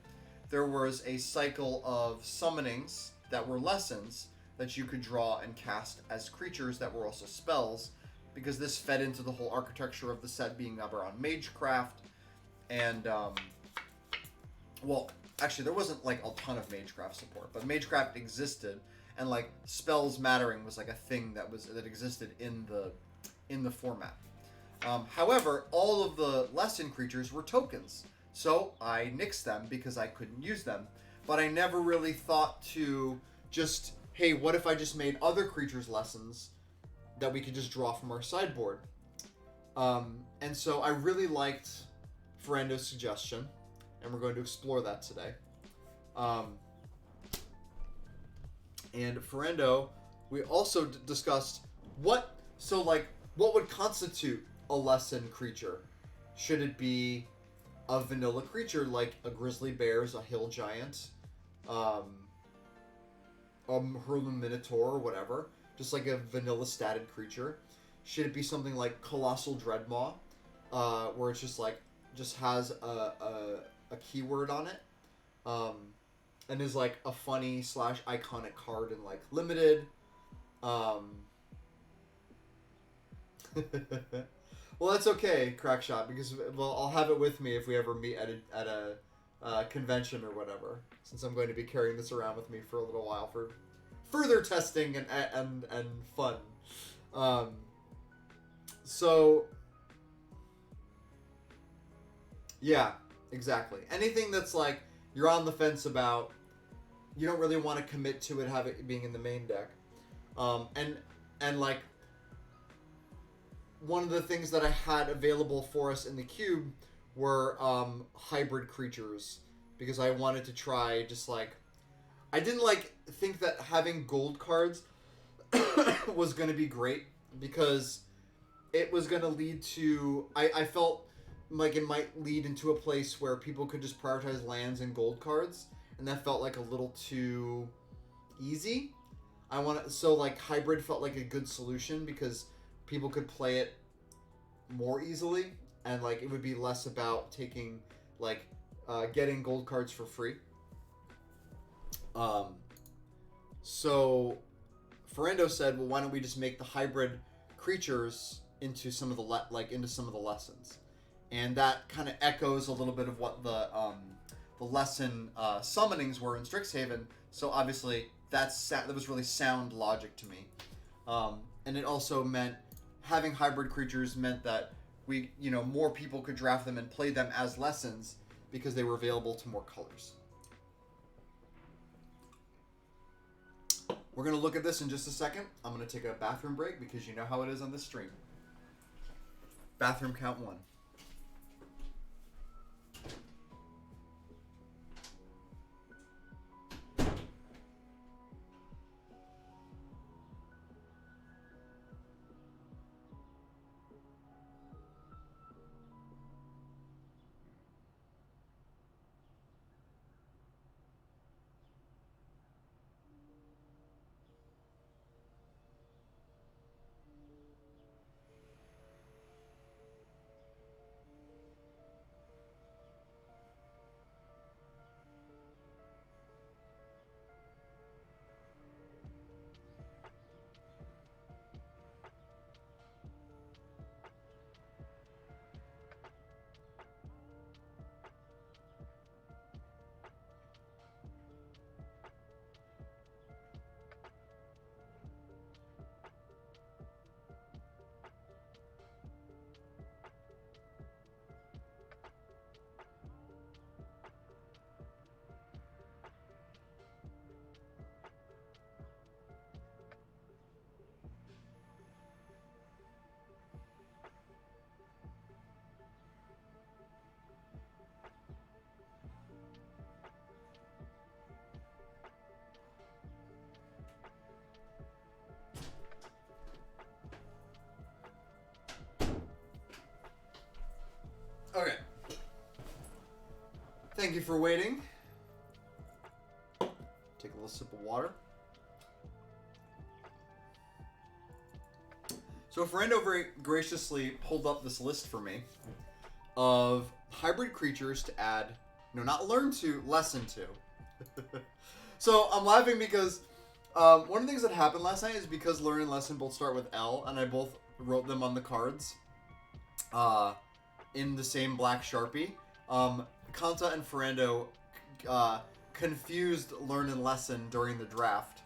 there was a cycle of summonings that were lessons that you could draw and cast as creatures that were also spells, because this fed into the whole architecture of the set being around Magecraft. And, actually there wasn't like a ton of Magecraft support, but Magecraft existed, and like spells mattering was like a thing that existed in the format. However, all of the lesson creatures were tokens, so I nixed them because I couldn't use them. But I never really thought to just, hey, what if I just made other creatures lessons that we could just draw from our sideboard? And so I really liked Ferendo's suggestion, and we're going to explore that today. And Ferendo, we also discussed what would constitute a lesson creature. Should it be a vanilla creature like a grizzly bear, a hill giant, a Hurlum Minotaur or whatever, just like a vanilla statted creature? Should it be something like Colossal Dreadmaw, where it's just has a keyword on it, and is like a funny / iconic card in like limited? Well, that's okay, Crackshot, because I'll have it with me if we ever meet at a convention or whatever, since I'm going to be carrying this around with me for a little while for further testing and fun. So yeah, exactly. Anything that's like you're on the fence about, you don't really want to commit to it, have it being in the main deck, and like one of the things that I had available for us in the cube were hybrid creatures, because I wanted to try just like, I didn't like think that having gold cards was going to be great, because it was going to lead to, I felt like it might lead into a place where people could just prioritize lands and gold cards, and that felt like a little too easy. So like hybrid felt like a good solution, because people could play it more easily, and like it would be less about taking like getting gold cards for free. So Ferendo said, well, why don't we just make the hybrid creatures into some of the lessons? And that kind of echoes a little bit of what the lesson summonings were in Strixhaven. So obviously that was really sound logic to me. And it also meant having hybrid creatures meant that more people could draft them and play them as lessons, because they were available to more colors. We're going to look at this in just a second. I'm going to take a bathroom break, because you know how it is on this stream. Bathroom count 1. Okay. Thank you for waiting. Take a little sip of water. So Ferendo very graciously pulled up this list for me of hybrid creatures to add, not learn to, lesson to. So I'm laughing because one of the things that happened last night is, because learn and lesson both start with L, and I both wrote them on the cards in the same black Sharpie. Kanta and Ferendo confused learn and lesson during the draft,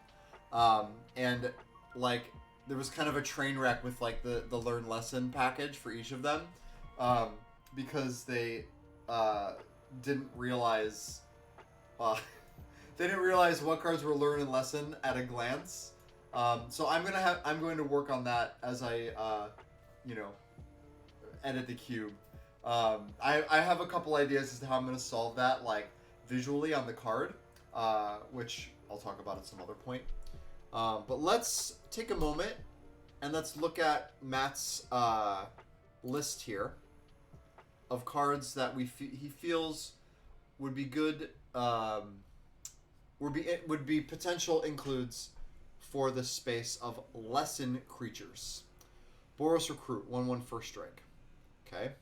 and like there was kind of a train wreck with like the learn lesson package for each of them, because they didn't realize they didn't realize what cards were learn and lesson at a glance. So I'm going to work on that as I edit the cube. I have a couple ideas as to how I'm going to solve that, like visually on the card, which I'll talk about at some other point. But let's take a moment and let's look at Matt's list here of cards that he feels would be good, would be potential includes for the space of lesson creatures. Boros Recruit, 1/1 first strike. Okay.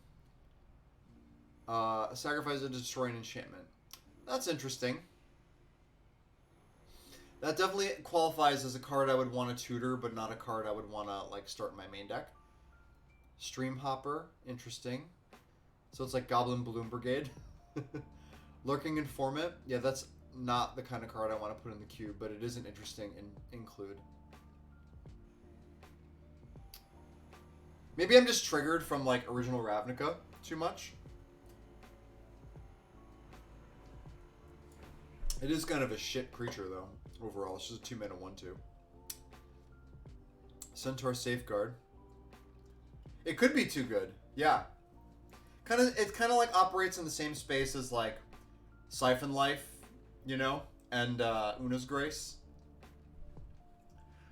Sacrifice to destroy an enchantment. That's interesting. That definitely qualifies as a card I would want to tutor, but not a card I would want to like start in my main deck. Stream Hopper, interesting. So it's like Goblin Balloon Brigade. Lurking Informant. Yeah, that's not the kind of card I want to put in the cube, but it is an interesting include. Maybe I'm just triggered from like original Ravnica too much. It is kind of a shit creature though, overall. It's just a 2-mana 1/2. Centaur Safeguard. It could be too good. Yeah. It kind of like operates in the same space as like Siphon Life, you know, and Una's Grace.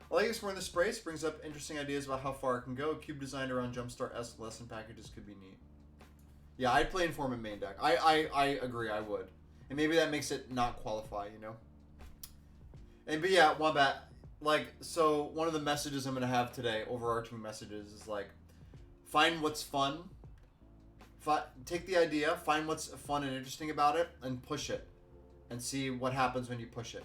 I like exploring the space. Brings up interesting ideas about how far it can go. Cube designed around Jumpstart-esque lesson packages could be neat. Yeah, I'd play Informant main deck. I agree, I would. And maybe that makes it not qualify, you know? But yeah, Wombat, like, so one of the messages I'm going to have today, overarching messages, is like, find what's fun. Take the idea, find what's fun and interesting about it, and push it. And see what happens when you push it.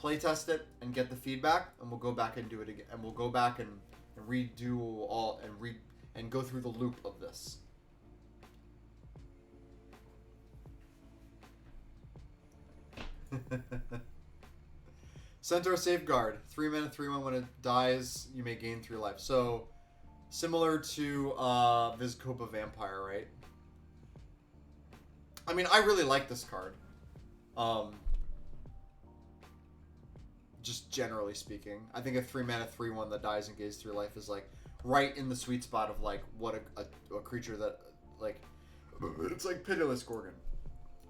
Playtest it and get the feedback, and we'll go back and do it again. And we'll go back and redo all, and go through the loop of this. Centaur Safeguard, 3-mana 3/1. When it dies, you may gain 3 life. So similar to Vizkopa Vampire, right? I mean, I really like this card. Just generally speaking, I think a 3-mana 3/1 that dies and gains 3 life is like right in the sweet spot of like what a creature that like it's like Pitiless Gorgon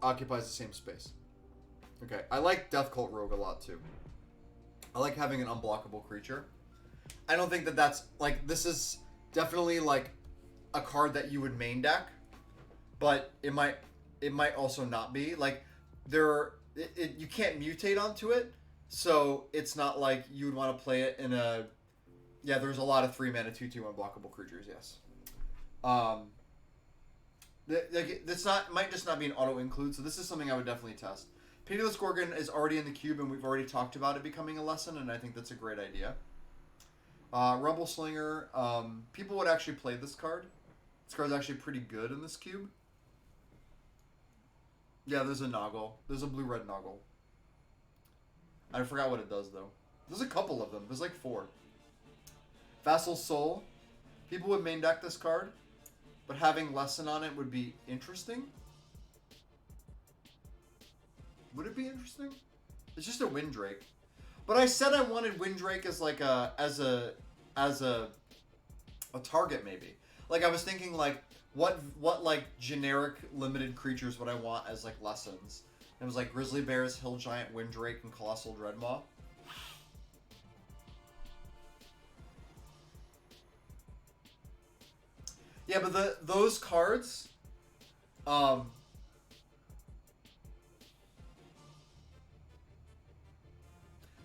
occupies the same space. Okay, I like Death Cult Rogue a lot too. I like having an unblockable creature. I don't think that that's like, this is definitely like a card that you would main deck, but it might also not be. Like you can't mutate onto it, so it's not like you would want to play it in a. Yeah, there's a lot of 3-mana 2/2 unblockable creatures. Yes. That's not, might just not be an auto include. So this is something I would definitely test. Pitiless Gorgon is already in the cube, and we've already talked about it becoming a lesson, and I think that's a great idea. Rumble Slinger. People would actually play this card. This card's actually pretty good in this cube. Yeah, there's a Noggle. There's a blue-red Noggle. I forgot what it does, though. There's a couple of them. There's like 4. Vassal Soul. People would main deck this card, but having lesson on it would be interesting. Would it be interesting? It's just a Windrake. But I said I wanted Windrake as like a target maybe. Like I was thinking like what like generic limited creatures would I want as like lessons? And it was like Grizzly Bears, Hill Giant, Windrake, and Colossal Dreadmaw. Yeah, but those cards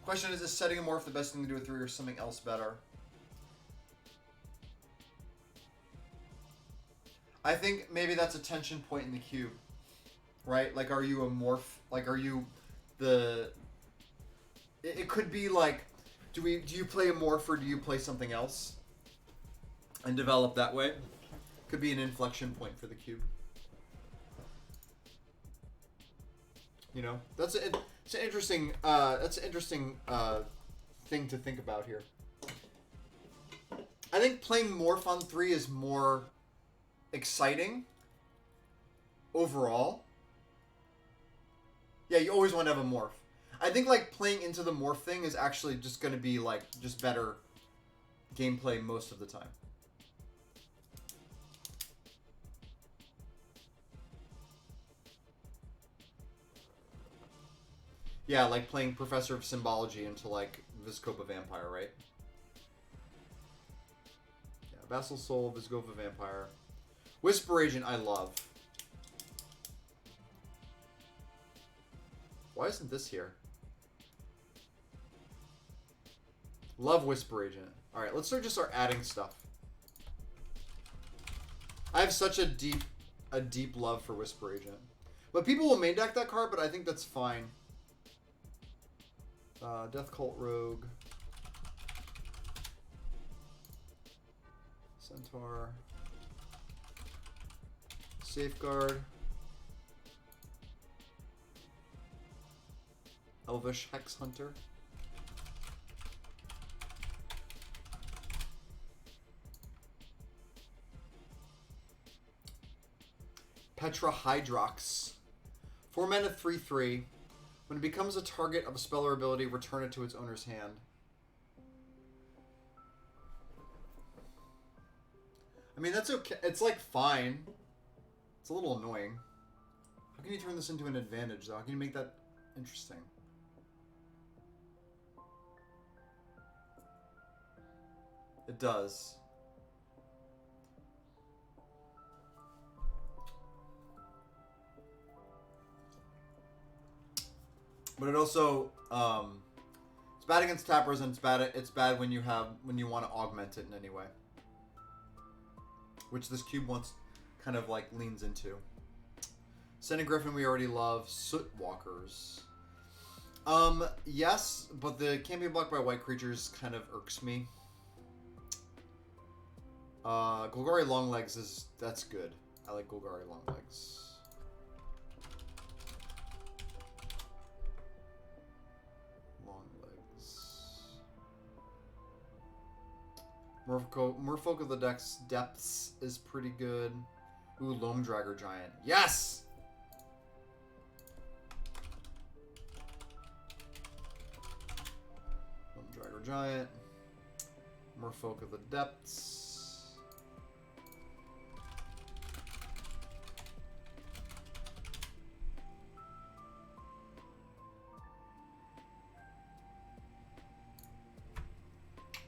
question is setting a morph the best thing to do with 3 or something else better? I think maybe that's a tension point in the cube, right? Like, are you a morph? Like, are you the? It could be like, do you play a morph or do you play something else, and develop that way? Could be an inflection point for the cube. You know, it's an interesting thing to think about here. I think playing Morph on 3 is more exciting overall. Yeah, you always want to have a Morph. I think like playing into the Morph thing is actually just going to be like just better gameplay most of the time. Yeah, like playing Professor of Symbology into like Vizkopa Vampire, right? Yeah, Vassal Soul, Vizkopa Vampire. Whisper Agent I love. Why isn't this here? Love Whisper Agent. Alright, let's just start adding stuff. I have such a deep love for Whisper Agent. But people will main deck that card, but I think that's fine. Death Cult Rogue. Centaur. Safeguard. Elvish Hex Hunter. Petra Hydrox. 4 mana 3/3. When it becomes a target of a spell or ability, return it to its owner's hand. I mean, that's okay. It's like fine. It's a little annoying. How can you turn this into an advantage, though? How can you make that interesting? It does. But it also, it's bad against tappers, and it's bad when you want to augment it in any way. Which this cube once kind of like leans into. Senate Griffin we already love. Soot Walkers. Yes, but the can't be blocked by white creatures kind of irks me. Golgari Longlegs that's good. I like Golgari Longlegs. Merfolk of the Depths is pretty good. Ooh, Loam Dragger Giant. Yes! Loam Dragger Giant. Merfolk of the Depths.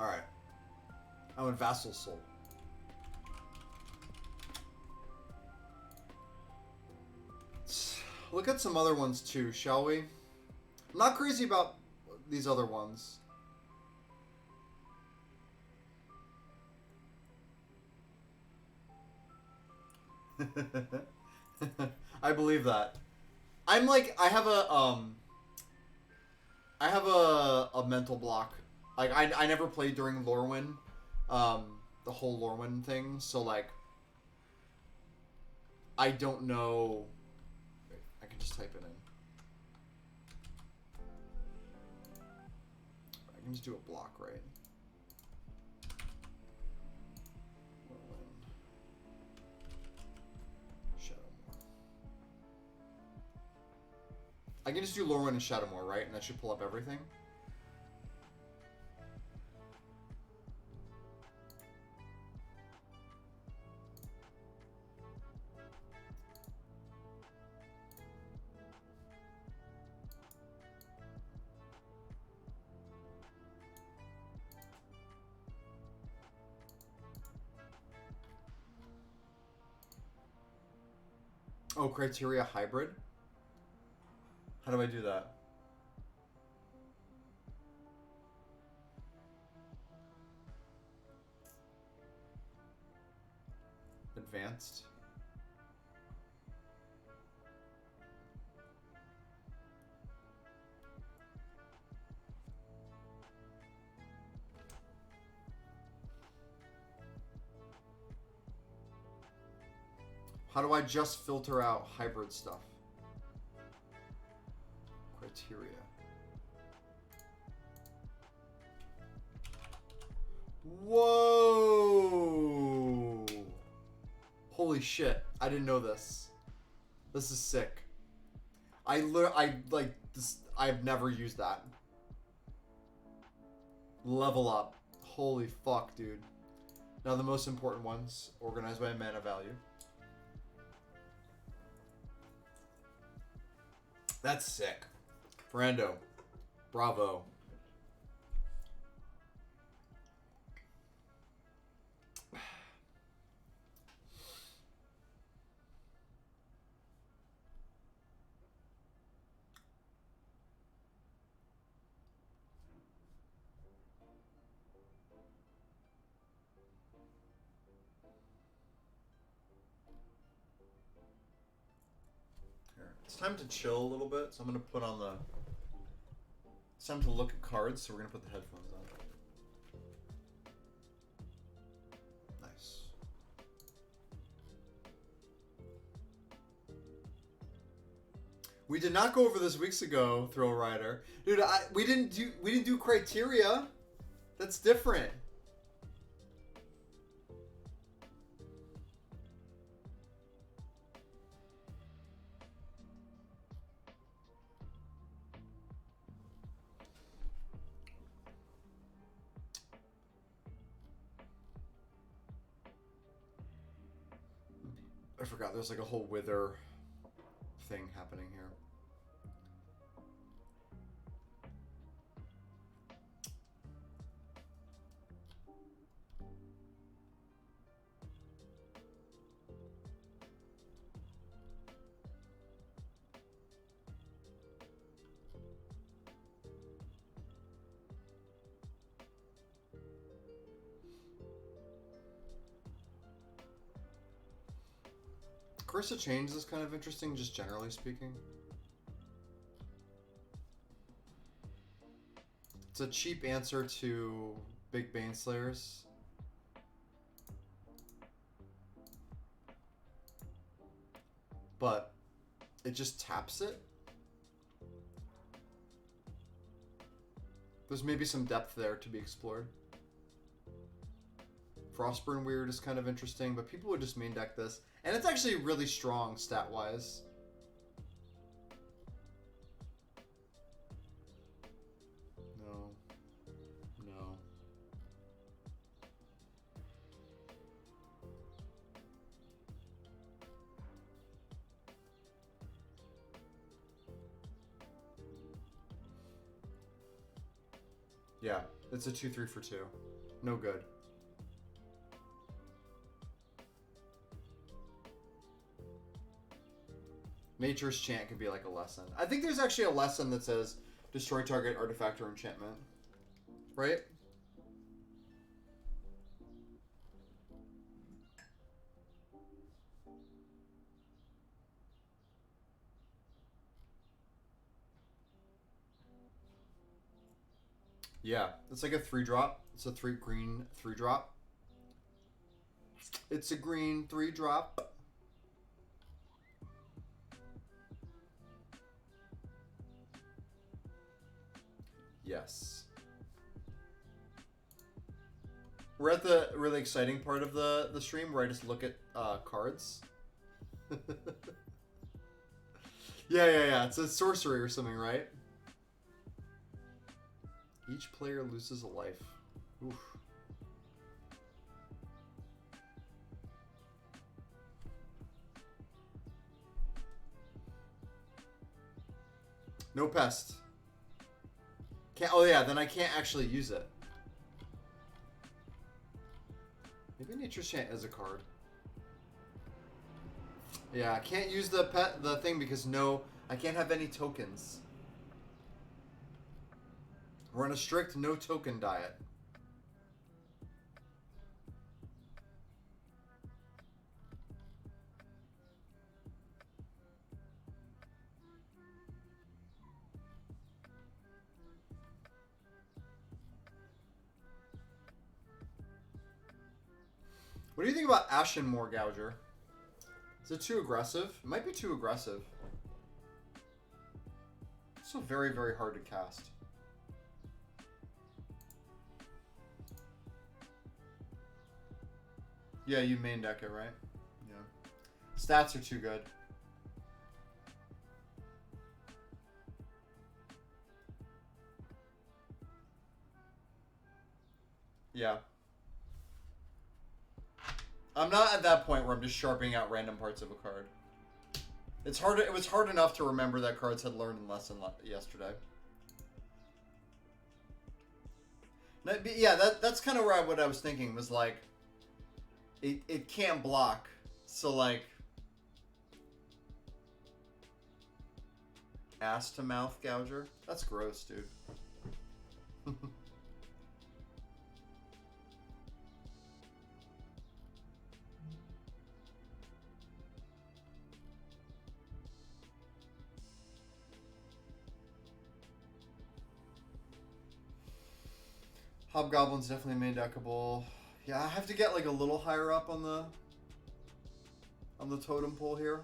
Alright. Oh, and Vassal Soul. Let's look at some other ones too, shall we? I'm not crazy about these other ones. I believe that. I'm like, I have a mental block. Like, I never played during Lorwyn. The whole Lorwyn thing, so like I don't know. Wait, I can just type it in. I can just do a block, right? Lorwyn. Shadowmoor. I can just do Lorwyn and Shadowmoor, right? And that should pull up everything. Oh, criteria hybrid? How do I do that? Advanced. How do I just filter out hybrid stuff? criteria. Whoa! Holy shit! I didn't know this. This is sick. I like this. I've never used that. Level up. Holy fuck, dude. Now the most important ones, organized by mana value. That's sick. Brando. Bravo. It's time to chill a little bit, so I'm going to put on the... It's time to look at cards, so we're going to put the headphones on. Nice. We did not go over this weeks ago, Thrill Rider. Dude, we didn't do criteria. That's different. I forgot there's like a whole wither thing happening here. Curse of Chains is kind of interesting, just generally speaking. It's a cheap answer to Big Baneslayers. But it just taps it. There's maybe some depth there to be explored. Frostburn Weird is kind of interesting, but people would just main deck this. And it's actually really strong stat-wise. No. No. Yeah, it's a 2/3 for 2. No good. Nature's Chant could be like a lesson. I think there's actually a lesson that says destroy target artifact or enchantment. Right? Yeah, it's like a 3-drop. It's a 3 green 3-drop. It's a green 3-drop. Yes. We're at the really exciting part of the stream where I just look at cards. Yeah. It's a sorcery or something, right? Each player loses a life. Oof. No pest. Can't, oh yeah, then I can't actually use it. Maybe Nature's Chant is a card. Yeah, I can't use the thing because I can't have any tokens. We're on a strict no token diet. What do you think about Ashen Moor Gouger? Is it too aggressive? It might be too aggressive. Also very, very hard to cast. Yeah, you main deck it, right? Yeah. Stats are too good. Yeah. I'm not at that point where I'm just sharpening out random parts of a card. It's hard. It was hard enough to remember that cards had learned a lesson yesterday. Yeah, that's kind of what I was thinking was like, it can't block, so like, ass to mouth gouger. That's gross, dude. Hobgoblin's definitely main deckable. Yeah, I have to get like a little higher up on the totem pole here.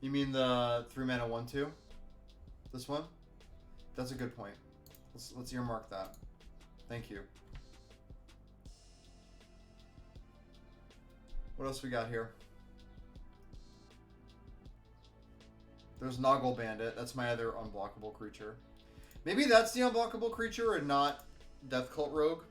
You mean the 3-mana 1/2? This one? That's a good point. Let's earmark that. Thank you. What else we got here? There's Noggle Bandit. That's my other unblockable creature. Maybe that's the unblockable creature and not Death Cult Rogue.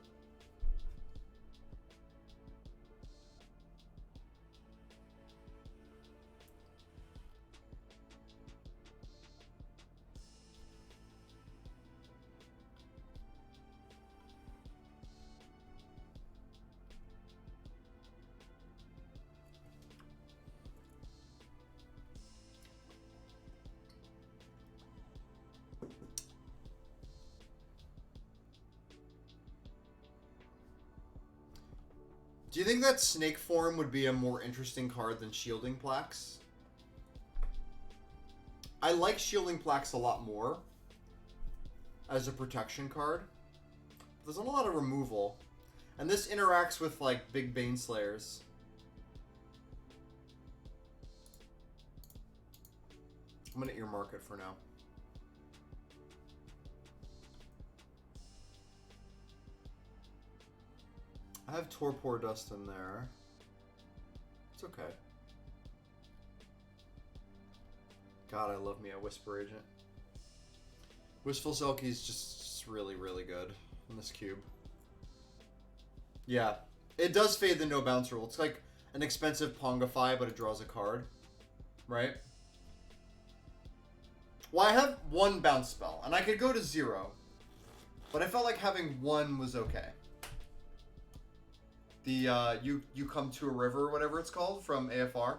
Do you think that Snake Form would be a more interesting card than Shielding Plaques? I like Shielding Plaques a lot more as a protection card. There's not a lot of removal. And this interacts with, like, big Baneslayers. I'm going to earmark it for now. I have Torpor Dust in there. It's okay. God, I love me a Whisper Agent. Wistful Selkie is just really, really good in this cube. Yeah. It does fade the no bounce rule. It's like an expensive Pongify, but it draws a card. Right? Well, I have one bounce spell, and I could go to 0. But I felt like having 1 was okay. The you come to a river or whatever it's called from AFR.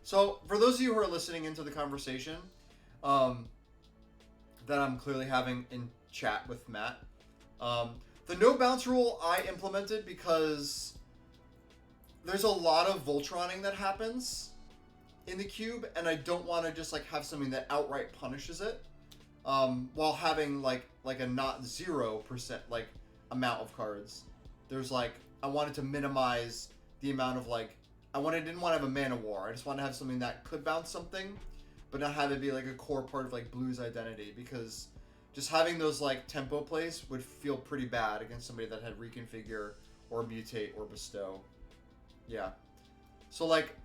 So for those of you who are listening into the conversation that I'm clearly having in chat with Matt, the no bounce rule I implemented because there's a lot of Voltroning that happens in the cube, and I don't want to just like have something that outright punishes it while having like a not 0% like amount of cards. There's like, I wanted to minimize the amount of like, didn't want to have a mana war. I just wanted to have something that could bounce something, but not have it be like a core part of like Blue's identity, because just having those like tempo plays would feel pretty bad against somebody that had Reconfigure or Mutate or Bestow. Yeah. So like,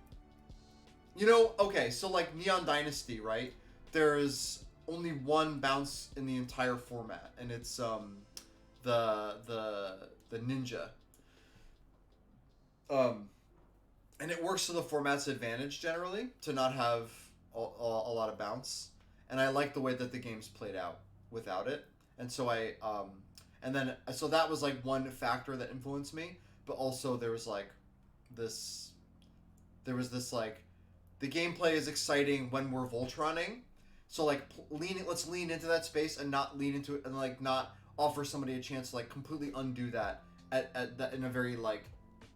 you know, okay, so like Neon Dynasty, right? There's only one bounce in the entire format, and it's the ninja. And it works to the format's advantage generally to not have a lot of bounce, and I like the way that the game's played out without it. And so so that was like one factor that influenced me, but also there was this like, the gameplay is exciting when we're Voltroning, so like let's lean into that space and not lean into it, and like not offer somebody a chance to like completely undo that at that in a very like,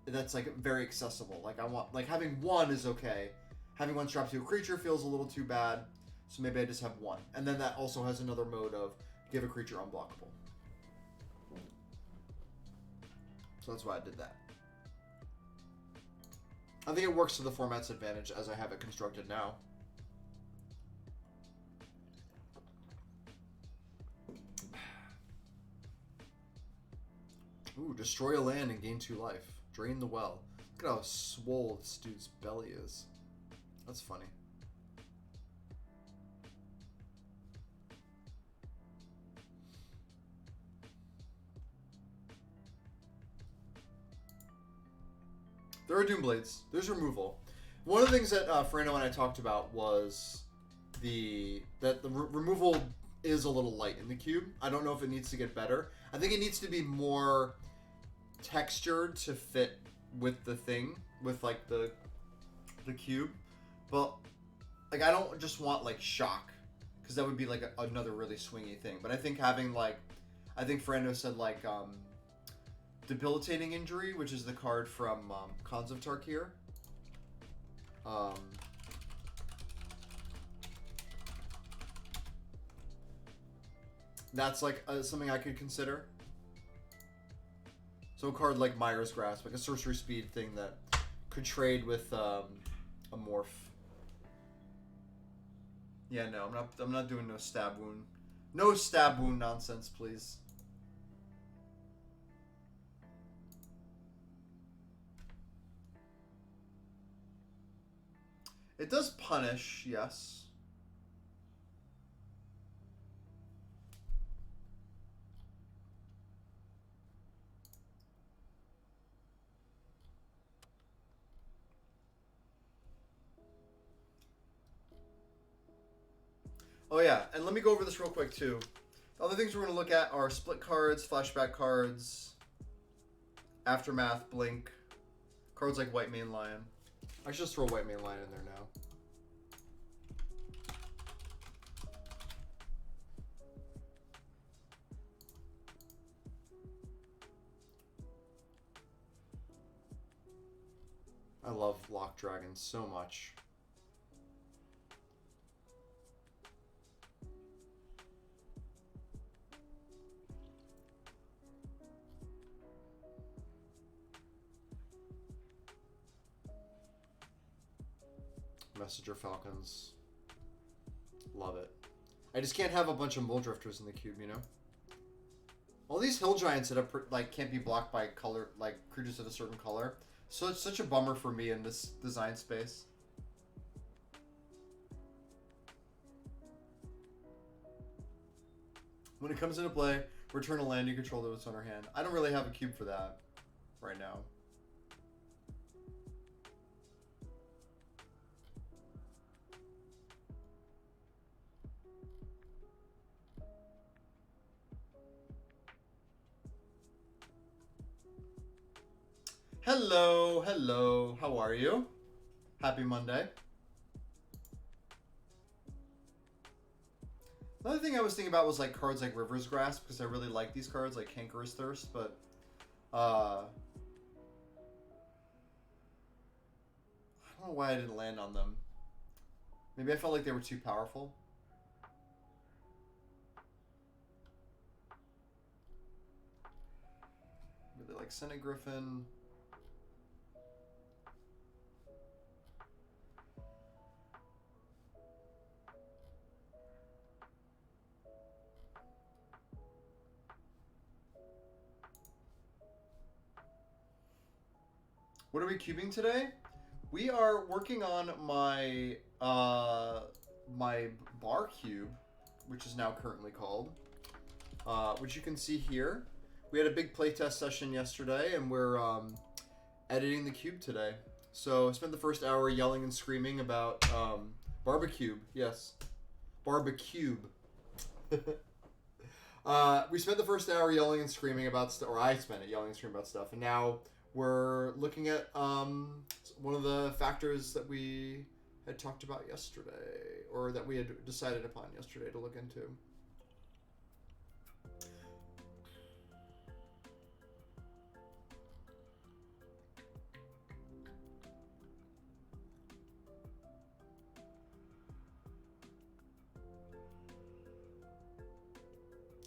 that's like very accessible. Like I want, like having 1 is okay. Having 1 strapped to a creature feels a little too bad. So maybe I just have one. And then that also has another mode of give a creature unblockable. So that's why I did that. I think it works to the format's advantage as I have it constructed now. Ooh, destroy a land and gain 2 life. Drain the well. Look at how swole this dude's belly is. That's funny. There are Doomblades. There's removal. One of the things that Fernando and I talked about was that the removal is a little light in the cube. I don't know if it needs to get better. I think it needs to be more textured to fit with the thing, with like the cube. But like I don't just want like shock, because that would be like another really swingy thing. But I think having like, I think Fernando said like debilitating injury, which is the card from Khans of Tarkir. That's like something I could consider. So a card like Myra's Grasp, like a sorcery speed thing that could trade with a morph. Yeah, no, I'm not doing no stab wound. No stab wound nonsense, please. It does punish, yes. Oh yeah, and let me go over this real quick too. The other things we're going to look at are split cards, flashback cards, aftermath, blink, cards like White Mane Lion. I should just throw White Mane Lion in there now. I love Lock Dragon so much. Messenger Falcons. Love it. I just can't have a bunch of Muldrifters in the cube, you know? All these hill giants that are like can't be blocked by color, like creatures of a certain color. So it's such a bummer for me in this design space. When it comes into play, return a land you control to its owner hand. I don't really have a cube for that right now. Hello, hello, how are you? Happy Monday. Another thing I was thinking about was like cards like River's Grasp, because I really like these cards like Cankerous Thirst, but I don't know why I didn't land on them. Maybe I felt like they were too powerful. Really like Senate Griffin. What are we cubing today? We are working on my my bar cube, which is now currently called, which you can see here. We had a big playtest session yesterday, and we're editing the cube today. So I spent the first hour yelling and screaming about barbecue. Yes, barbecue. We spent the first hour yelling and screaming about stuff, or I spent it yelling and screaming about stuff, and now we're looking at one of the factors that we had talked about yesterday, or that we had decided upon yesterday to look into.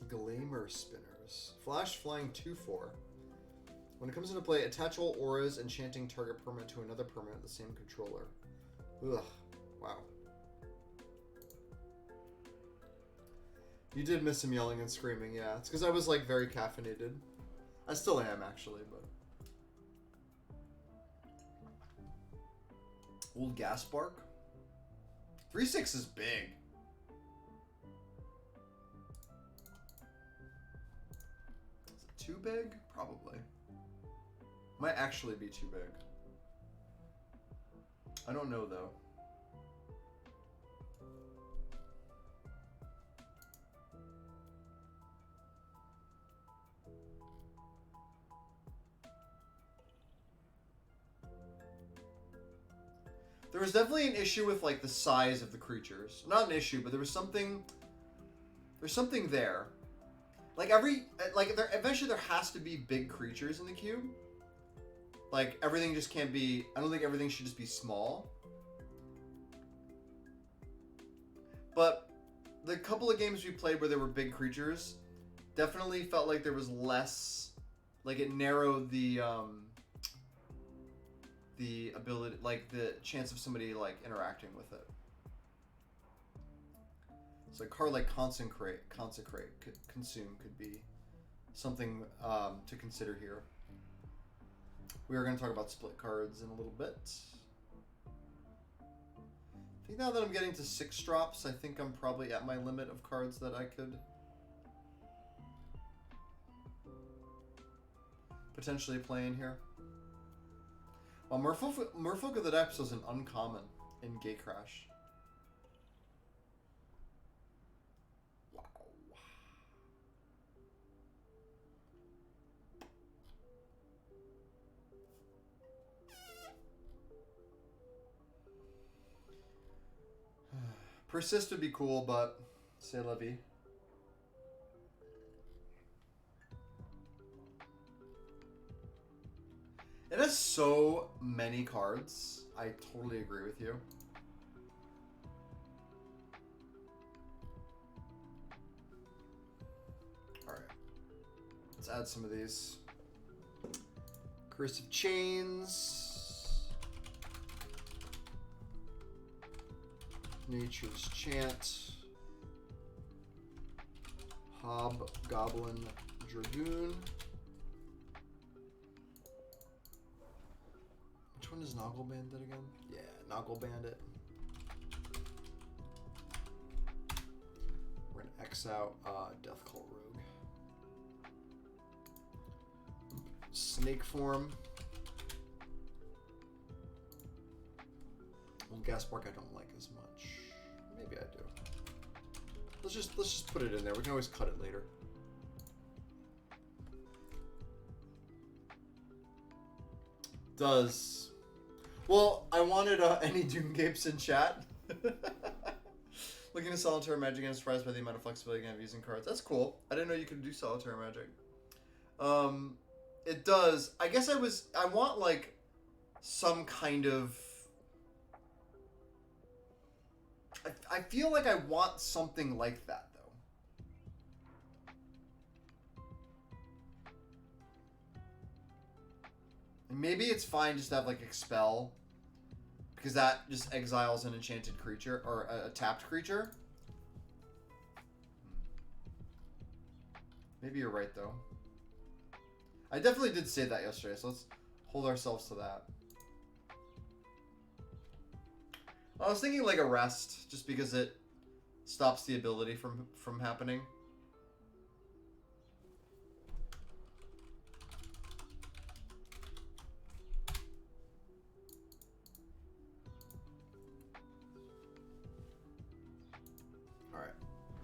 Glamour Spinners. Flash flying 2/4. When it comes into play, attach all auras enchanting target permanent to another permanent the same controller. Ugh. Wow. You did miss him yelling and screaming, yeah. It's because I was like very caffeinated. I still am actually, but. Old gas bark. 3/6 is big. Is it too big? Probably. Might actually be too big. I don't know though. There was definitely an issue with like the size of the creatures. Not an issue, but there was something. There's something there. Like eventually there has to be big creatures in the cube. Like everything just can't be. I don't think everything should just be small. But the couple of games we played where there were big creatures, definitely felt like there was less. Like it narrowed the ability, like the chance of somebody like interacting with it. So a card like consecrate, consume could be something to consider here. We are going to talk about split cards in a little bit. I think now that I'm getting to 6 drops, I think I'm probably at my limit of cards that I could potentially play in here. Well, Merfolk of the Depths was an uncommon in Gatecrash. Wow. Persist would be cool, but c'est la vie. It has so many cards. I totally agree with you. Alright. Let's add some of these. Curse of Chains. Nature's Chant. Hobgoblin Dragoon. Which one is Noggle Bandit again? Yeah, Noggle Bandit. We're gonna X out Deathcall Rogue. Snake Form. Well, Gaspark I don't like as much. Maybe I do. Let's just put it in there. We can always cut it later. Does. Well, I wanted any Doom Gapes in chat. Looking at Solitaire Magic and surprised by the amount of flexibility you can have using cards. That's cool. I didn't know you could do Solitaire Magic. It does. I guess I want like some kind of. I feel like I want something like that though. And maybe it's fine just to have like Expel. Because that just exiles an enchanted creature, or a tapped creature. Maybe you're right, though. I definitely did say that yesterday, so let's hold ourselves to that. I was thinking like Arrest, just because it stops the ability from happening.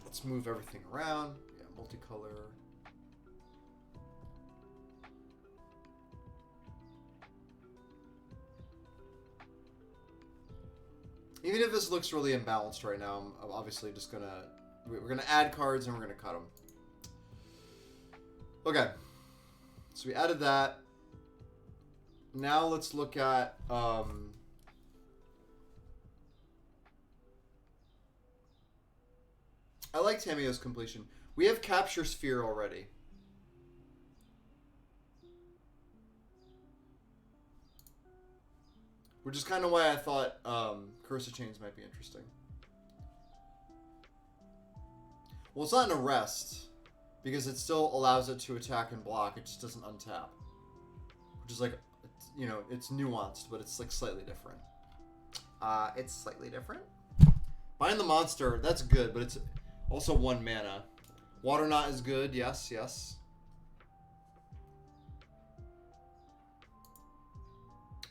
Let's move everything around. Yeah, multicolor. Even if this looks really imbalanced right now, I'm obviously just gonna... We're gonna add cards and we're gonna cut them. Okay. So we added that. Now let's look at... I like Tamiyo's completion. We have Capture Sphere already. Which is kind of why I thought Curse of Chains might be interesting. Well, it's not an arrest, because it still allows it to attack and block. It just doesn't untap. Which is like, you know, it's nuanced, but it's like slightly different. It's slightly different. Bind the monster, that's good, but it's also 1 mana. Water Knot is good, yes, yes.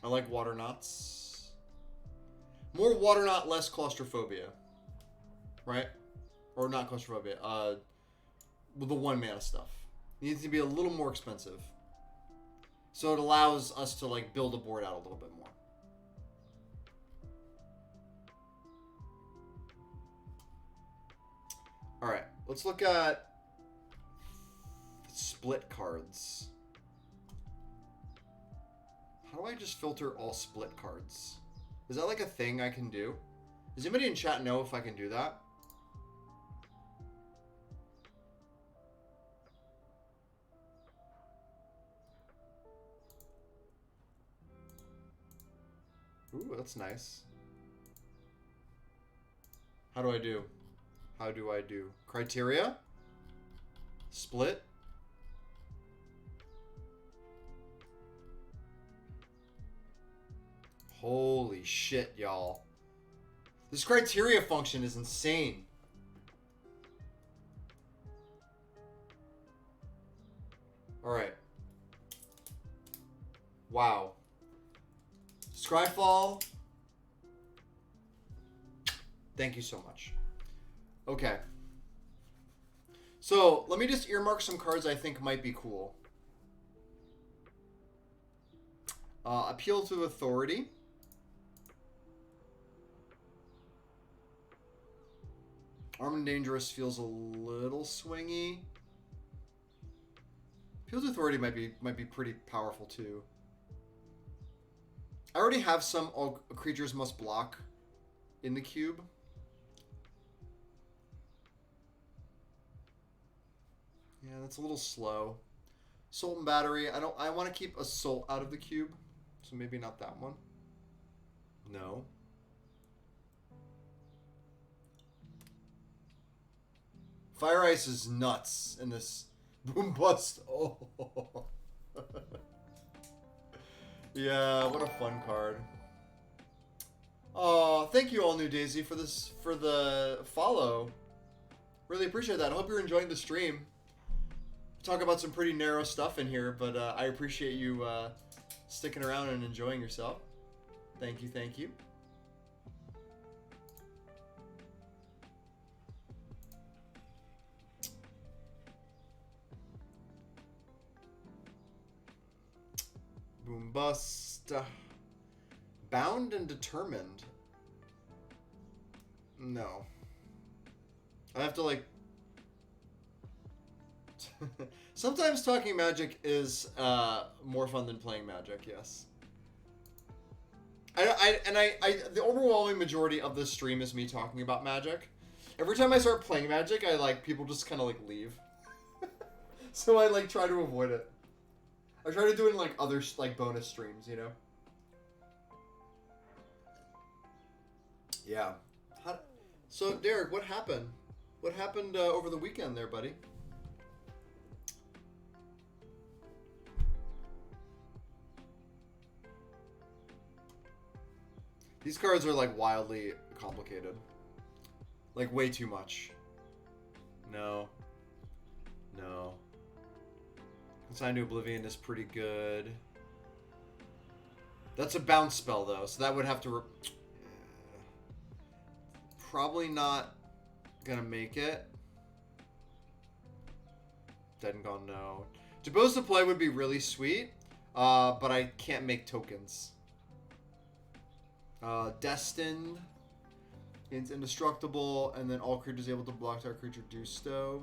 I like Water Knots. More Water Knot, less claustrophobia. Right? Or not claustrophobia. With the 1 mana stuff. It needs to be a little more expensive. So it allows us to like build a board out a little bit more. Alright, let's look at split cards. How do I just filter all split cards? Is that like a thing I can do? Does anybody in chat know if I can do that? Ooh, that's nice. How do I do? How do I do? Criteria? Split? Holy shit, y'all. This criteria function is insane. Alright. Wow. Scryfall. Thank you so much. Okay. So, let me just earmark some cards I think might be cool. Appeal to Authority. Armed and Dangerous feels a little swingy. Appeal to Authority might be pretty powerful too. I already have some all creatures must block in the cube. Yeah, that's a little slow. Assault and Battery. I want to keep Assault out of the cube, so maybe not that one. No. Fire Ice is nuts in this Boom Bust. Oh. Yeah, what a fun card. Oh, thank you all, New Daisy, for the follow. Really appreciate that. I hope you're enjoying the stream. Talk about some pretty narrow stuff in here, but I appreciate you sticking around and enjoying yourself. Thank you, thank you. Boom Bust. Bound and Determined. No. I have to like... Sometimes talking Magic is more fun than playing Magic, yes. The overwhelming majority of this stream is me talking about Magic. Every time I start playing Magic, people just kind of like leave. So I like try to avoid it. I try to do it in like other like bonus streams, you know. Yeah. So Derek, what happened? What happened over the weekend there, buddy? These cards are like wildly complicated. Like way too much. No. No. Consign to Oblivion is pretty good. That's a bounce spell though, so that would have to... Probably not gonna make it. Dead and Gone, no. Depose to Play would be really sweet, but I can't make tokens. Destined. It's indestructible, and then all creatures able to block that creature do so.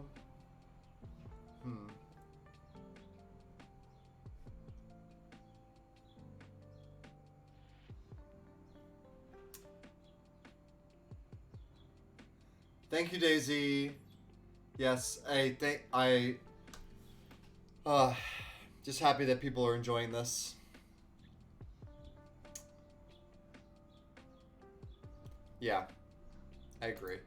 Thank you, Daisy. Yes, uh, just happy that people are enjoying this. Yeah, I agree.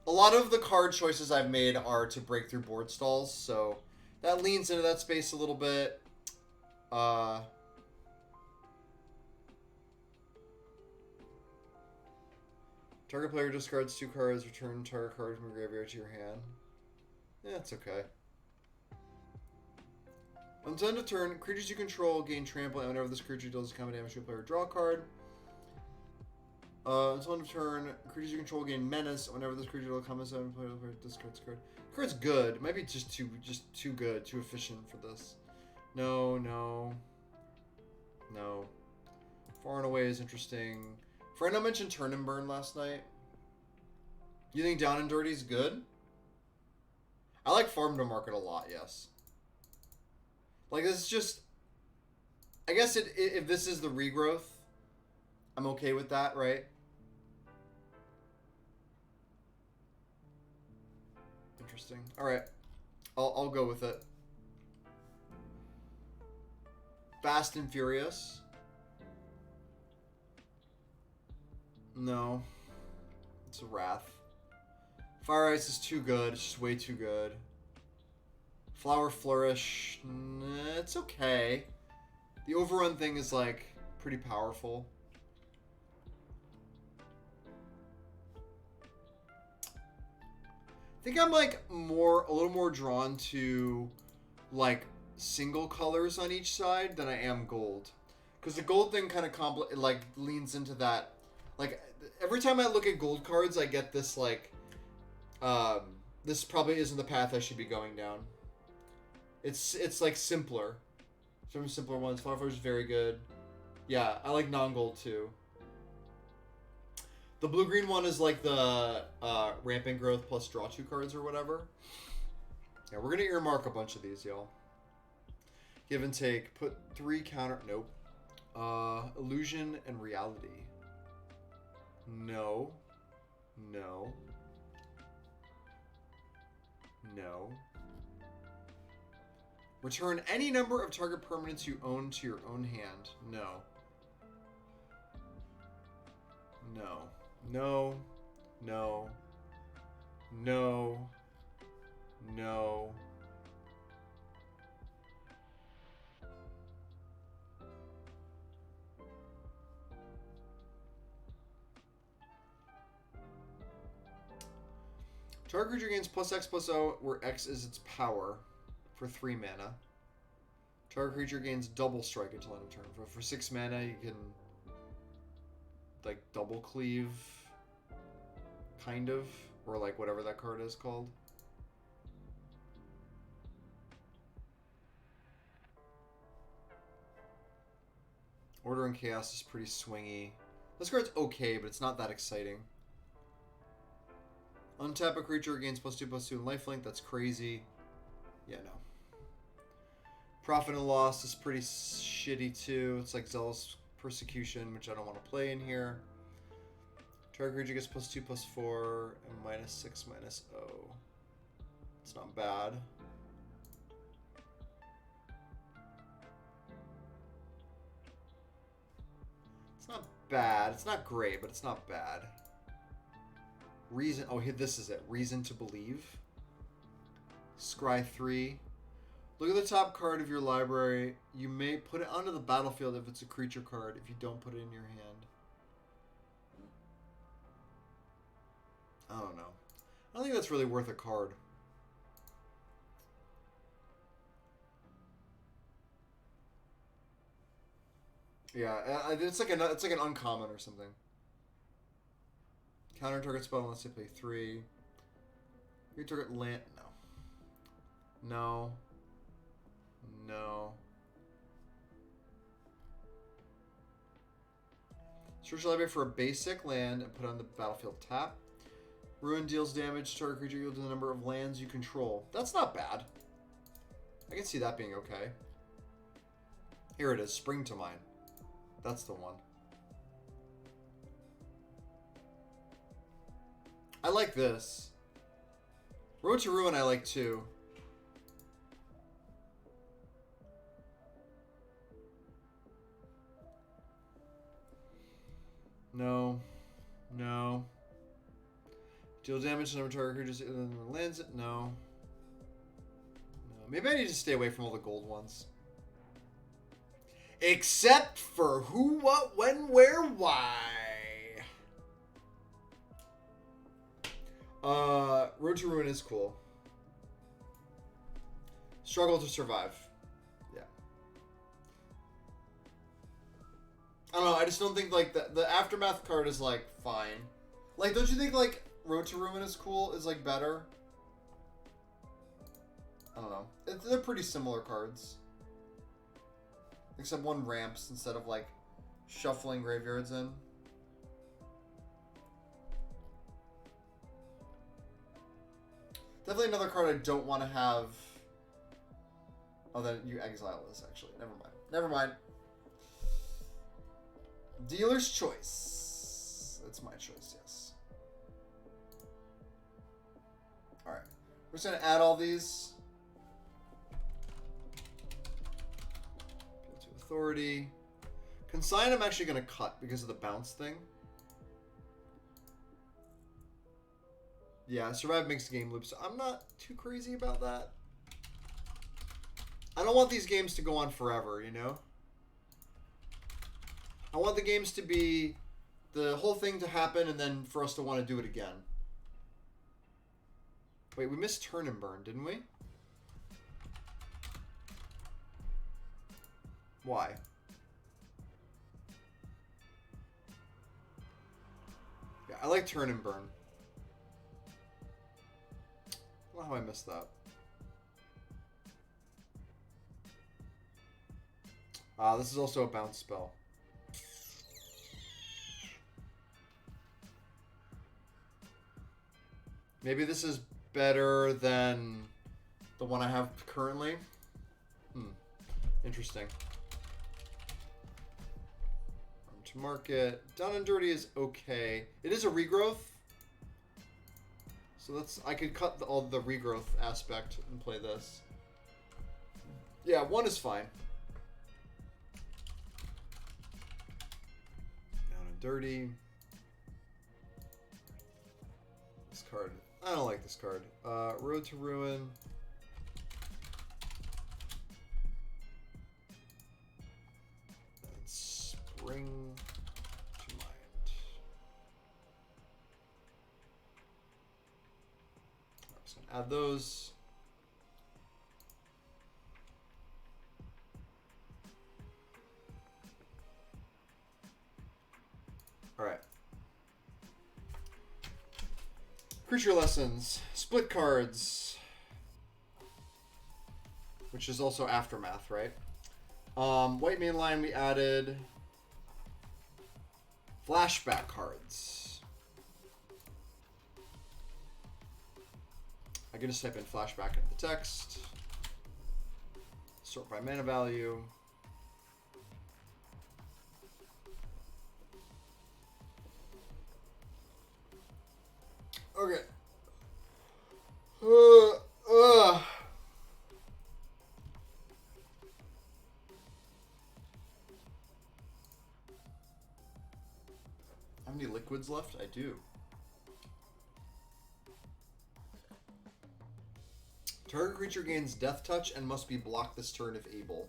A lot of the card choices I've made are to break through board stalls, so that leans into that space a little bit. Target player discards 2 cards, return target card from your graveyard to your hand. Yeah, it's okay. On the end of turn, creatures you control gain trample, and whenever this creature deals combat damage to a player, draw a card. Until end of turn, creatures you control gain menace. Whenever this creature deals combat damage to a player, discards card. Card's good. It might be just too good, too efficient for this. No. Far and away is interesting. Friend, I mentioned Turn and Burn last night. You think Down and Dirty is good? I like Farm to Market a lot, yes. Like, this is just... I guess if this is the regrowth, I'm okay with that, right? Interesting. Alright. I'll go with it. Fast and Furious. No. It's a Wrath. Fire Ice is too good. It's just way too good. Flower Flourish. It's okay. The Overrun thing is, like, pretty powerful. I think I'm, like, a little more drawn to, like, single colors on each side than I am gold. Because the gold thing kind of, like, leans into that. Like, every time I look at gold cards, I get this, like, this probably isn't the path I should be going down. It's like simpler. Some simpler ones. Flower Flourish is very good. Yeah, I like non-gold too. The blue-green one is like the Rampant Growth plus draw 2 cards or whatever. Yeah, we're gonna earmark a bunch of these, y'all. Give and take. Put 3 counter... Nope. Illusion and Reality. No. No. No. Return any number of target permanents you own to your own hand. No. No. No. No. No. No. Target creature gains +X/+0, where X is its power, for 3 mana. Target creature gains double strike until end of turn. For 6 mana, you can, like, double cleave, kind of, or like whatever that card is called. Order and Chaos is pretty swingy. This card's okay, but it's not that exciting. Untap a creature, gains +2/+2 in lifelink. That's crazy. Yeah, no. Profit and Loss is pretty shitty too. It's like Zealous Persecution, which I don't want to play in here. Target creature gets +2/+4 and -6/-0. It's not bad. It's not bad. It's not great, but it's not bad. Reason. Oh, here, this is it. Reason to Believe. Scry 3. Look at the top card of your library. You may put it onto the battlefield if it's a creature card, if you don't put it in your hand. I don't know. I don't think that's really worth a card. Yeah, it's like an uncommon or something. Counter target spell unless they play 3. Your target land. No. No. No. Search the library for a basic land and put it on the battlefield tap. Ruin deals damage to target creature equal to the number of lands you control. That's not bad. I can see that being okay. Here it is. Spring to Mind. That's the one. I like this. Road to Ruin I like too. No. No. Deal damage to number target creatures lands it? No. No. Maybe I need to stay away from all the gold ones. Except for who, what, when, where, why. Road to Ruin is cool. Struggle to survive. Yeah. I don't know, I just don't think, like, the Aftermath card is, like, fine. Like, don't you think, like, Road to Ruin is cool, is, like, better? I don't know. They're pretty similar cards. Except one ramps instead of, like, shuffling graveyards in. Definitely another card I don't want to have. Oh, then you exile this, actually. Never mind. Never mind. Dealer's choice. That's my choice, yes. Alright. We're just going to add all these. Go to authority. Consign I'm actually going to cut because of the bounce thing. Yeah, survive makes the game loop, so I'm not too crazy about that. I don't want these games to go on forever, you know? I want the games to be the whole thing to happen and then for us to want to do it again. Wait, we missed Turn and Burn, didn't we? Why? Yeah, I like Turn and Burn. I don't know how I missed that. This is also a bounce spell. Maybe this is better than the one I have currently. Interesting. Farm to Market. Down and Dirty is okay. It is a regrowth. So I could cut all the regrowth aspect and play this. Yeah, one is fine. Down and Dirty. This card. I don't like this card. Road to Ruin. And Spring to Mind. I'm just going to add those. Alright. Creature Lessons. Split cards. Which is also Aftermath, right? White main line, we added flashback cards. I can just type in flashback into the text. Sort by mana value. Okay. How many liquids left? I do. Target creature gains Death Touch and must be blocked this turn if able.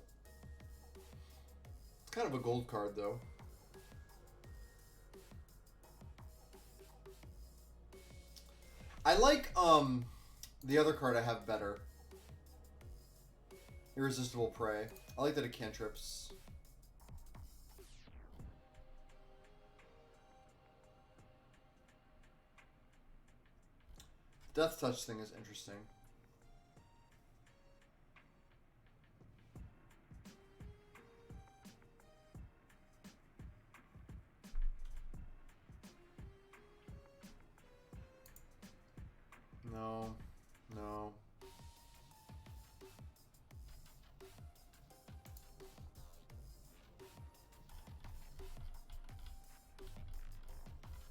It's kind of a gold card, though. I like the other card I have better. Irresistible Prey. I like that it cantrips. Death Touch thing is interesting. No. No.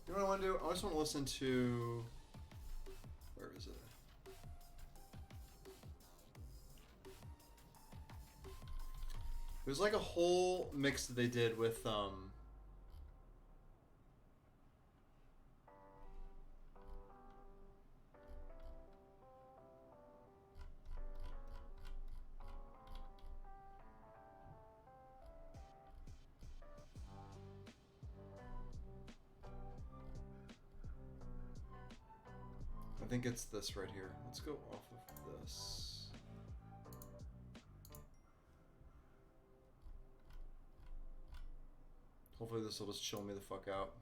You know what I want to do? I just want to listen to It was like a whole mix that they did with I think it's this right here. Let's go off of this. Hopefully this will just chill me the fuck out.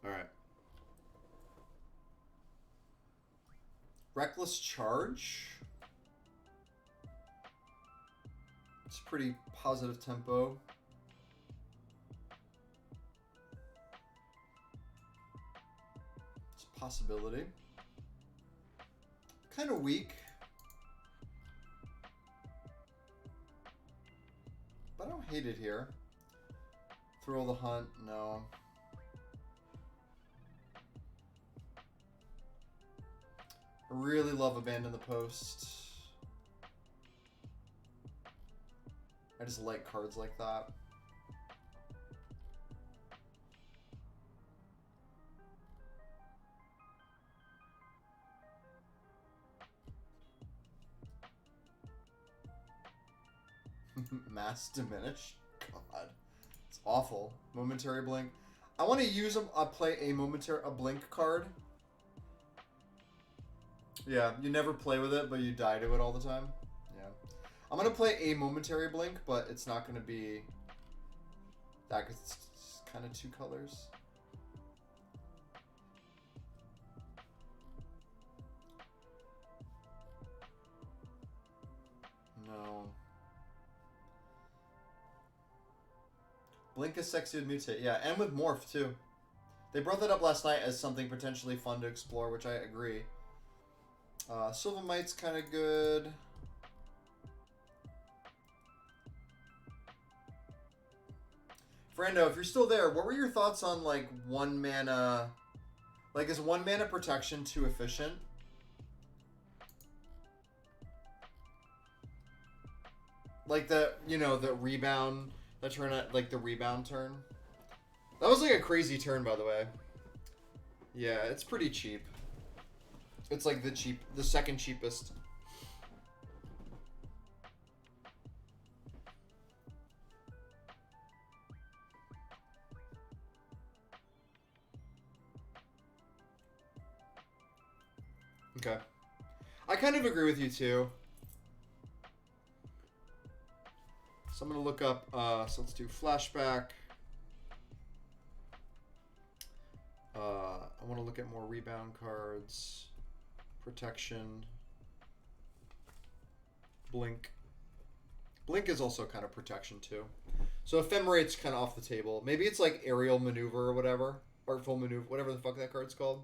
Alright. Reckless Charge. It's a pretty positive tempo. It's a possibility. Kind of weak. But I don't hate it here. Thrill the Hunt, no. I really love Abandon the Post. I just like cards like that. Mass Diminish? God. It's awful. Momentary Blink. I want to use play a Blink card. Yeah, you never play with it, but you die to it all the time. Yeah. I'm going to play a Momentary Blink, but it's not going to be that because it's kind of 2 colors. No. Blink is sexy with Mutate. Yeah, and with Morph, too. They brought that up last night as something potentially fun to explore, which I agree. Sylvamite's kind of good. Frando, if you're still there, what were your thoughts on, like, 1 mana... Like, is 1 mana protection too efficient? Like the, you know, the rebound... The turn at, like, the rebound turn. That was, like, a crazy turn, by the way. Yeah, it's pretty cheap. It's, like, the second cheapest. Okay. I kind of agree with you, too. So I'm going to look up, so let's do Flashback. I want to look at more rebound cards. Protection. Blink. Blink is also kind of protection, too. So Ephemerate's kind of off the table. Maybe it's like Aerial Maneuver or whatever. Artful Maneuver, whatever the fuck that card's called.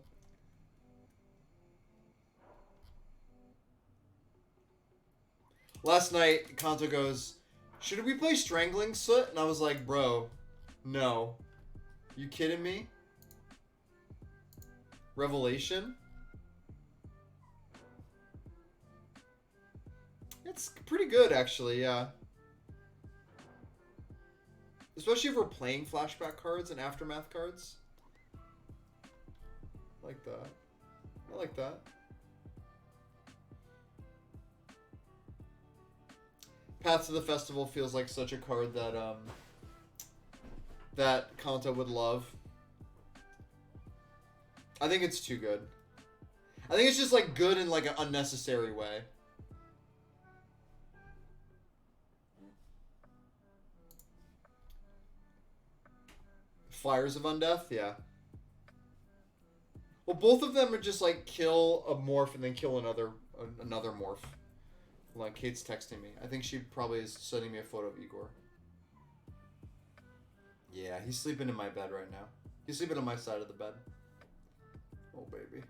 Last night, Kanto goes... Should we play Strangling Soot? And I was like, bro, no. You kidding me? Revelation? It's pretty good, actually, yeah. Especially if we're playing flashback cards and aftermath cards. I like that. I like that. Path to the Festival feels like such a card that that Kanta would love. I think it's too good. I think it's just like good in like an unnecessary way. Fires of Undeath, yeah. Well, both of them are just like kill a morph and then kill another morph. Hold on, Kate's texting me. I think she probably is sending me a photo of Igor. Yeah, he's sleeping in my bed right now. He's sleeping on my side of the bed. Oh, baby.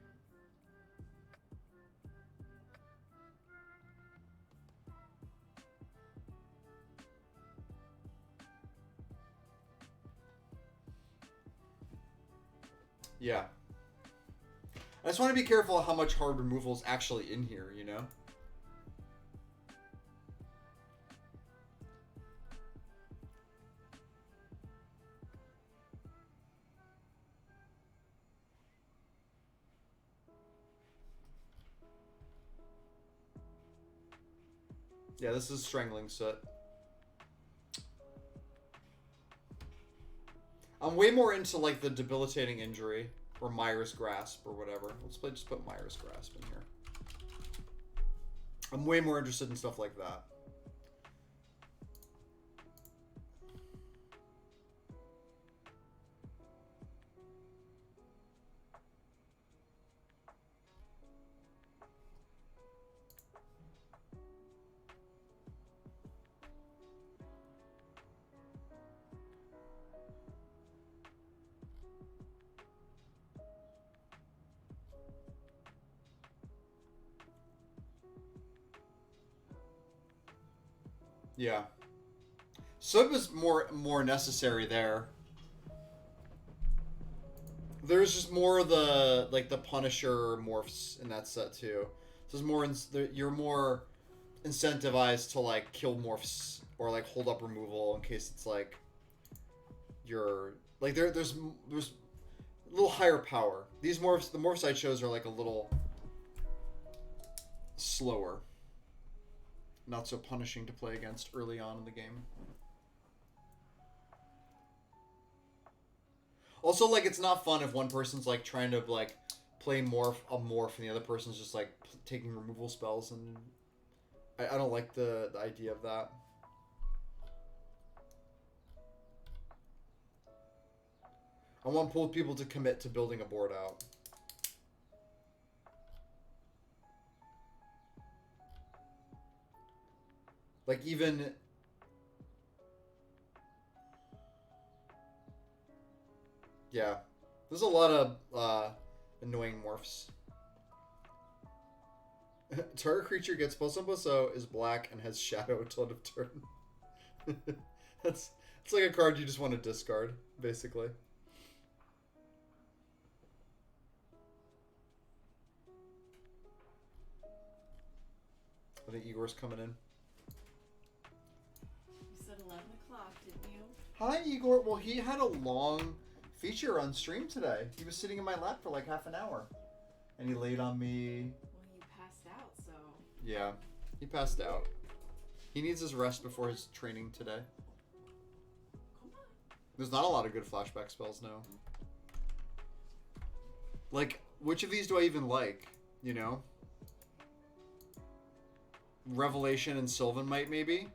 Yeah. I just want to be careful how much hard removal is actually in here, you know? Yeah, this is Strangling Soot. I'm way more into like the Debilitating Injury or Myra's Grasp or whatever. Let's just put Myra's Grasp in here. I'm way more interested in stuff like that. Yeah. Sub is more necessary there. There's just more of the like the Punisher morphs in that set too. So there's more you're more incentivized to like kill morphs or like hold up removal in case it's like you're like there's a little higher power. These morphs, the morphs I chose are like a little slower. Not so punishing to play against early on in the game. Also, like, it's not fun if one person's, like, trying to, like, play a morph and the other person's just, like, taking removal spells, and I don't like the idea of that. I want both people to commit to building a board out. Like, even... Yeah. There's a lot of annoying morphs. Target creature gets +1/+0, is black, and has shadow until end of turn. It's like a card you just want to discard, basically. I think Igor's coming in. You said 11 o'clock, didn't you? Hi, Igor. Well, he had a long feature on stream today. He was sitting in my lap for like half an hour. And he laid on me. Well, you passed out, so... Yeah, he passed out. He needs his rest before his training today. Come on. There's not a lot of good flashback spells now. Like, which of these do I even like? You know? Revelation and Sylvan Might, maybe?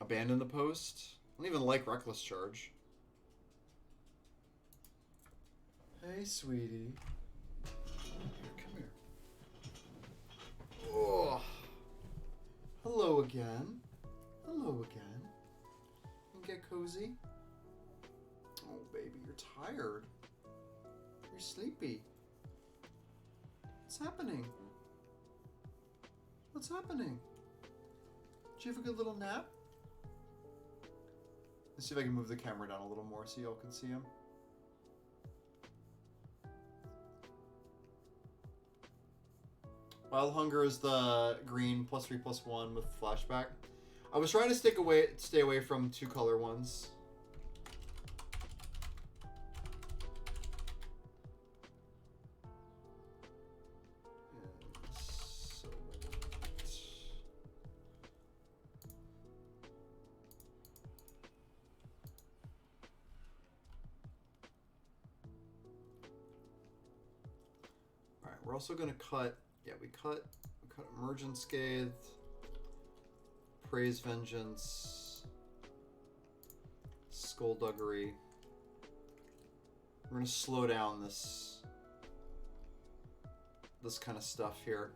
Abandon the Post? I don't even like Reckless Charge. Hey, sweetie. Come here. Oh. Hello again. Hello again. You get cozy? Oh, baby, you're tired. You're sleepy. What's happening? What's happening? Did you have a good little nap? Let's see if I can move the camera down a little more so y'all can see him. Wild Hunger is the green +3/+1 with flashback. I was trying to stay away from 2-color ones. We're also going to cut, yeah, we cut Emergent Scathed, Praise Vengeance, Skullduggery. We're going to slow down this kind of stuff here.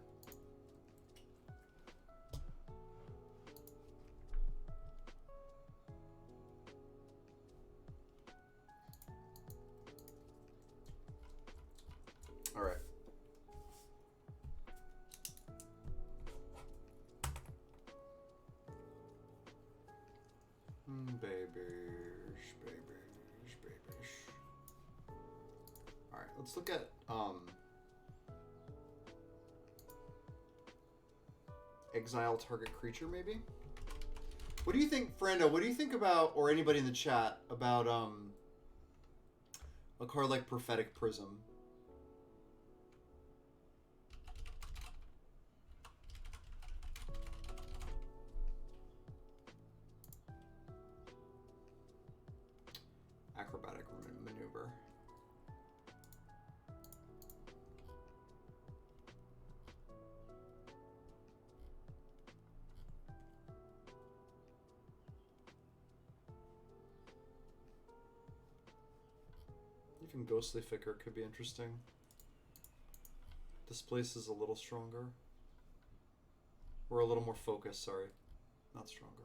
All right. Babish. Alright, let's look at exile target creature maybe? What do you think, Fernando, what do you think about, or anybody in the chat, about A card like Prophetic Prism. Acrobatic Maneuver. Even Ghostly Ficker could be interesting. Displaces a little stronger. Or a little more focused, sorry. Not stronger.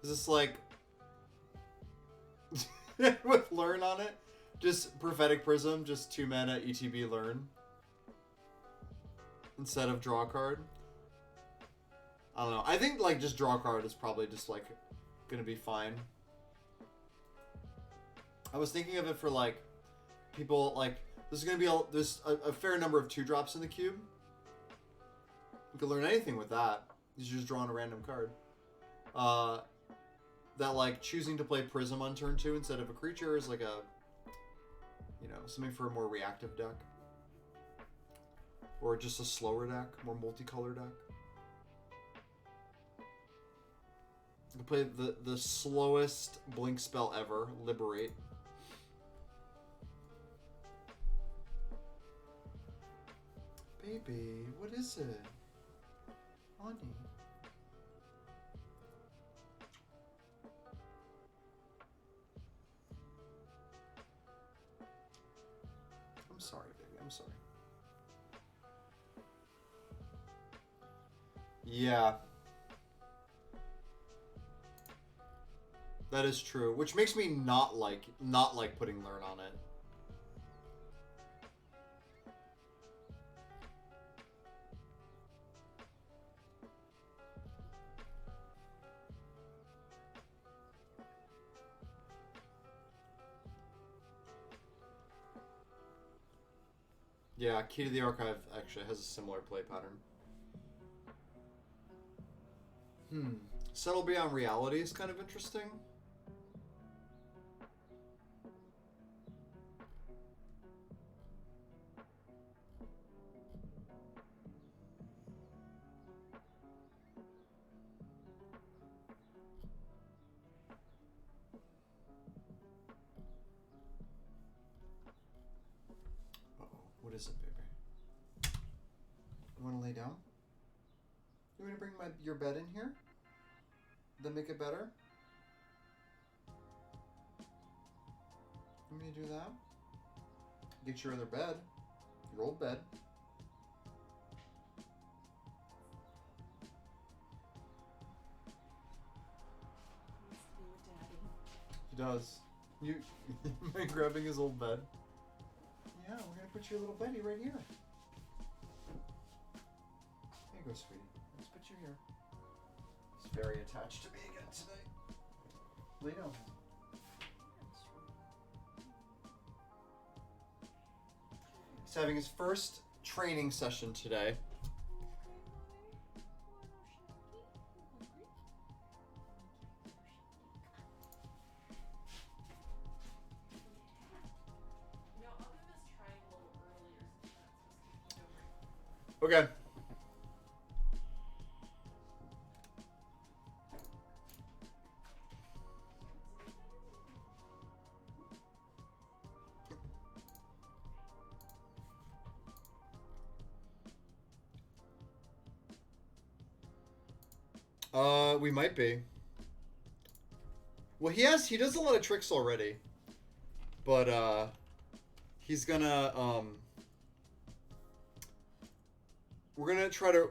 Is this like with learn on it? Just Prophetic Prism, just 2 mana ETB learn instead of draw a card. I don't know. I think like just draw a card is probably just like gonna be fine. I was thinking of it for like people like there's gonna be a fair number of 2-drops in the cube. You can learn anything with that. You're just drawing a random card. That like choosing to play Prism on turn 2 instead of a creature is like a, you know, something for a more reactive deck. Or just a slower deck, more multicolor deck. You can play the slowest blink spell ever, Liberate. Baby, what is it? Honey. I'm sorry, baby. I'm sorry. Yeah. That is true. Which makes me not like putting learn on it. Yeah, Key to the Archive actually has a similar play pattern. Settle Beyond Reality is kind of interesting. What is it, baby? You want to lay down? You want to bring your bed in here? Then make it better? You want me to do that? Get your other bed. Your old bed. He does. You mind grabbing his old bed? Yeah, we're gonna put your little Betty right here. There you go, sweetie. Let's put you here. He's very attached to me again tonight. Lay down. He's having his first training session today. Okay. We might be. Well, he does a lot of tricks already. But, he's gonna, we're gonna try to,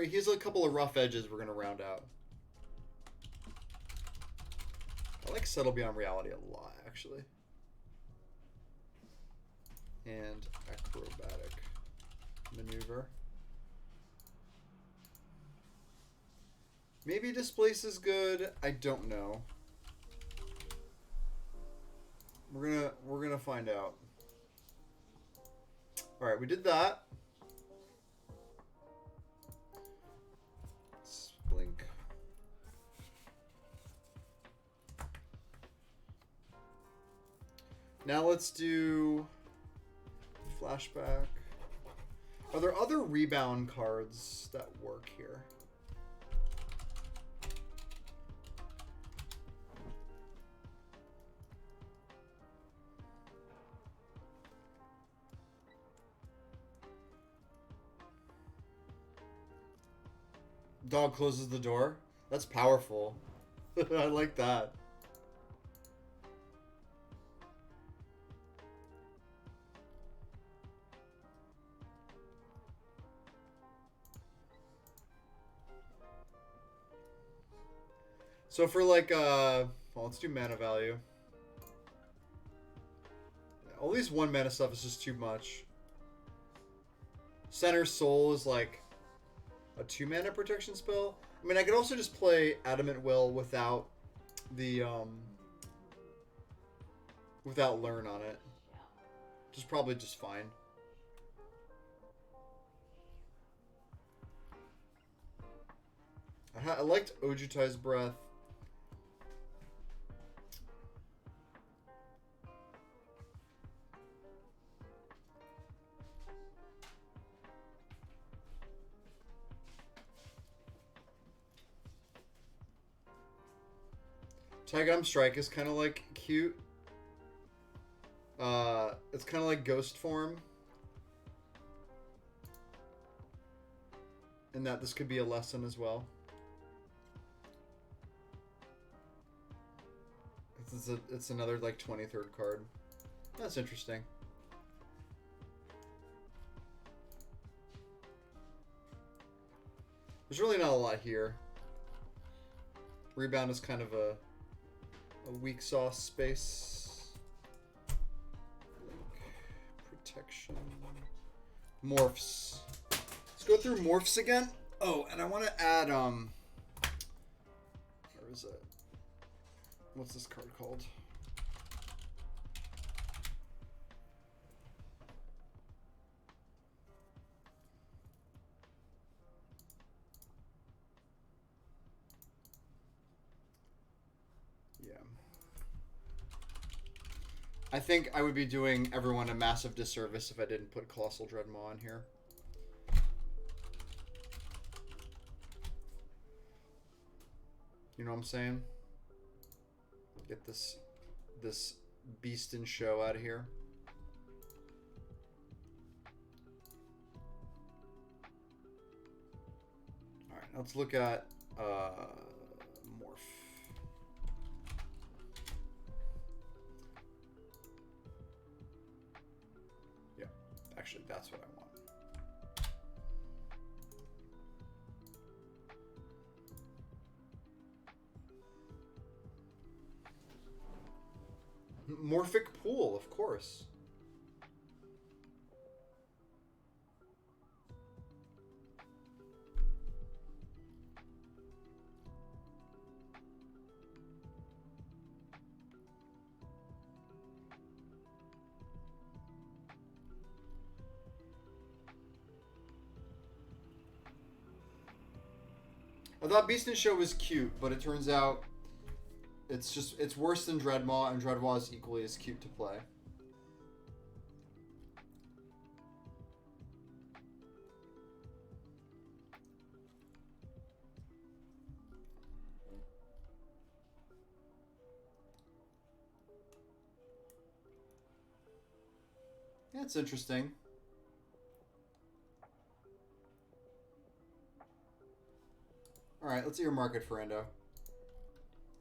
he has a couple of rough edges we're gonna round out. I like Settle Beyond Reality a lot, actually. And Acrobatic Maneuver. Maybe Displace is good. I don't know. We're gonna find out. Alright, we did that. Let's blink. Now let's do flashback. Are there other rebound cards that work here? Dog closes the door. That's powerful. I like that. So for like, well, let's do mana value. All these 1 mana stuff is just too much. Center Soul is like a 2 mana protection spell. I mean, I could also just play Adamant Will without the, without Learn on it. Which is probably just fine. I liked Ojutai's Breath. Tagum Strike is kind of like cute. It's kind of like Ghost form. And that this could be a lesson as well. It's another like 23rd card. That's interesting. There's really not a lot here. Rebound is kind of a weak sauce space. Link. Protection. Morphs. Let's go through morphs again. Oh, and I want to add where is it? What's this card called? Yeah. I think I would be doing everyone a massive disservice if I didn't put Colossal Dreadmaw on here. You know what I'm saying? Get this beast in show out of here. All right, let's look at morph. Yeah, actually, that's what I want. Morphic Pool, of course. I thought Beast in Show was cute, but it turns out it's worse than Dreadmaw, and Dreadmaw is equally as cute to play. Yeah, it's interesting. Alright, let's earmark it for Endo.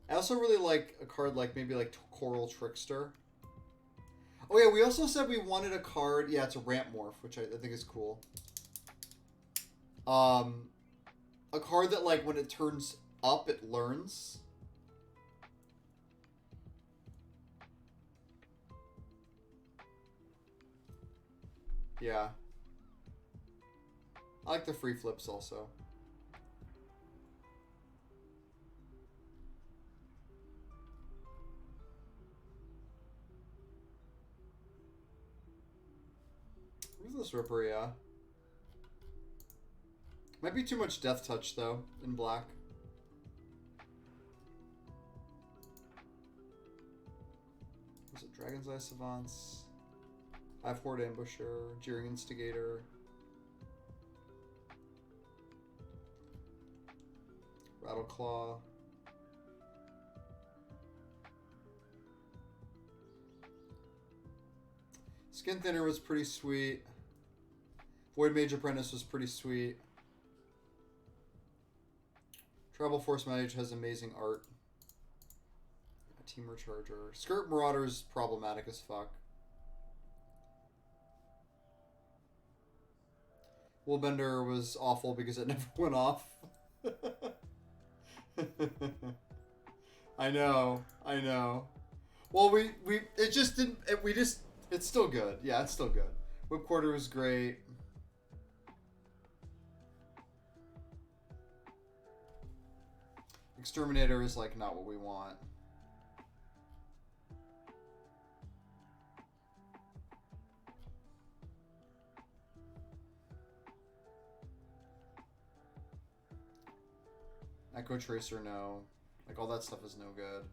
I also really like a card like maybe like Coral Trickster. Oh yeah, we also said we wanted a card. Yeah, it's a Ramp Morph, which I think is cool. A card that like when it turns up, it learns. Yeah. I like the free flips also. Where's Heartless Ripper, yeah. Might be too much Death Touch, though, in black. Was it Dragon's Eye Savants? I have Horde Ambusher, Jeering Instigator. Rattleclaw. Skin Thinner was pretty sweet. Void Mage Apprentice was pretty sweet. Tribal Force Mage has amazing art. Team Recharger. Skirt Marauder's problematic as fuck. Woolbender was awful because it never went off. I know. Well, it just didn't, it's still good. Yeah, it's still good. Whipquarter was great. Exterminator is like not what we want. Echo Tracer, no. Like, all that stuff is no good.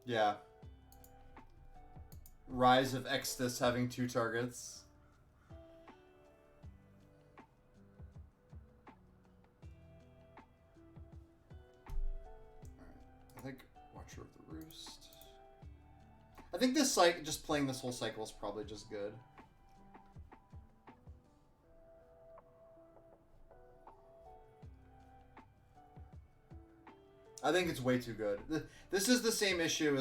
Yeah. Rise of Extus having 2 targets. I think Watcher of the Roost. I think this just playing this whole cycle is probably just good. I think it's way too good. This is the same issue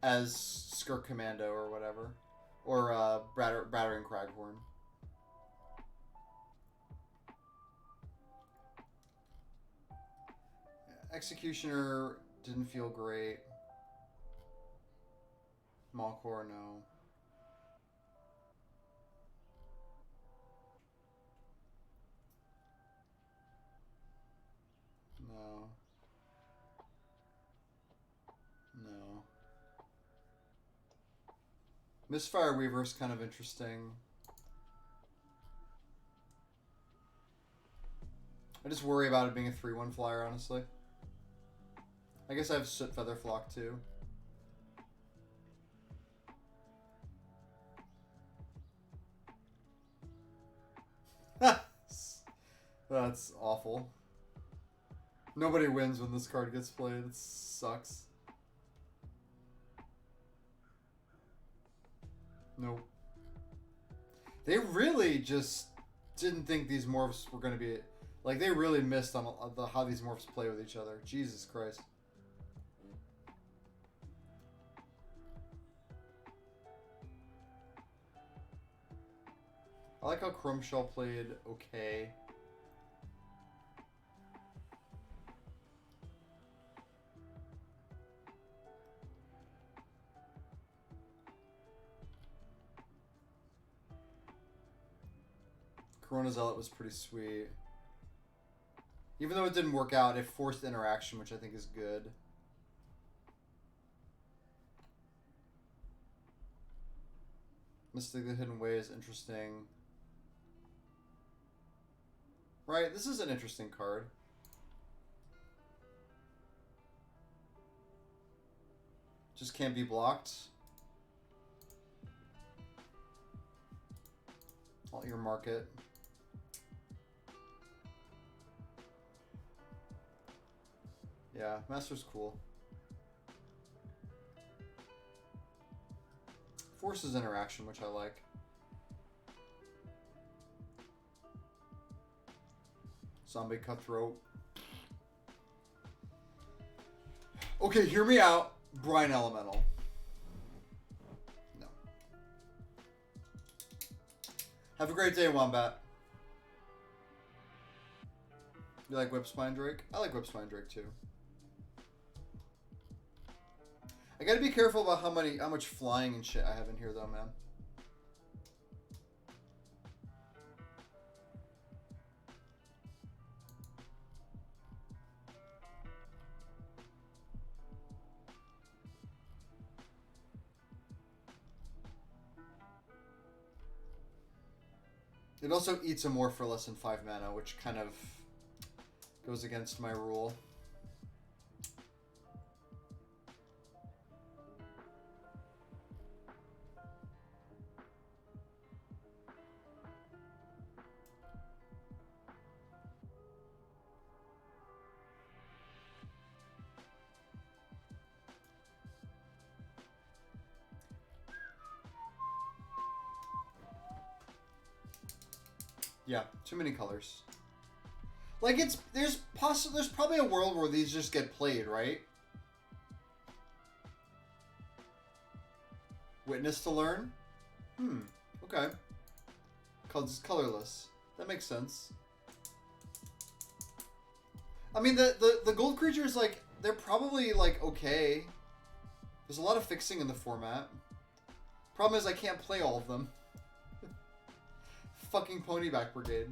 as Skirk Commando or whatever, or Battering Craghorn. Executioner didn't feel great. Malcor, no. No. No. Misfire Weaver is kind of interesting. I just worry about it being a 3-1 flyer, honestly. I guess I have Soot Feather Flock too. That's awful. Nobody wins when this card gets played. It sucks. Nope. They really just didn't think these morphs were going to be... Like, they really missed on how these morphs play with each other. Jesus Christ. I like how Chrome Shell played okay. Corona Zealot was pretty sweet. Even though it didn't work out, it forced interaction, which I think is good. Mystic the Hidden Way is interesting. Right, this is an interesting card. Just can't be blocked. I'll earmark it. Yeah, Master's cool. Forces interaction, which I like. Zombie Cutthroat. Okay, hear me out. Brine Elemental. No. Have a great day, Wombat. You like Whipspine Drake? I like Whipspine Drake too. I gotta be careful about how much flying and shit I have in here though, man. It also eats a more for less than 5 mana, which kind of goes against my rule. Yeah, too many colors. Like there's probably a world where these just get played, right? Witness to learn? Okay. Cause colorless. That makes sense. I mean the gold creatures, like, they're probably like okay. There's a lot of fixing in the format. Problem is I can't play all of them. Fucking Ponyback Brigade.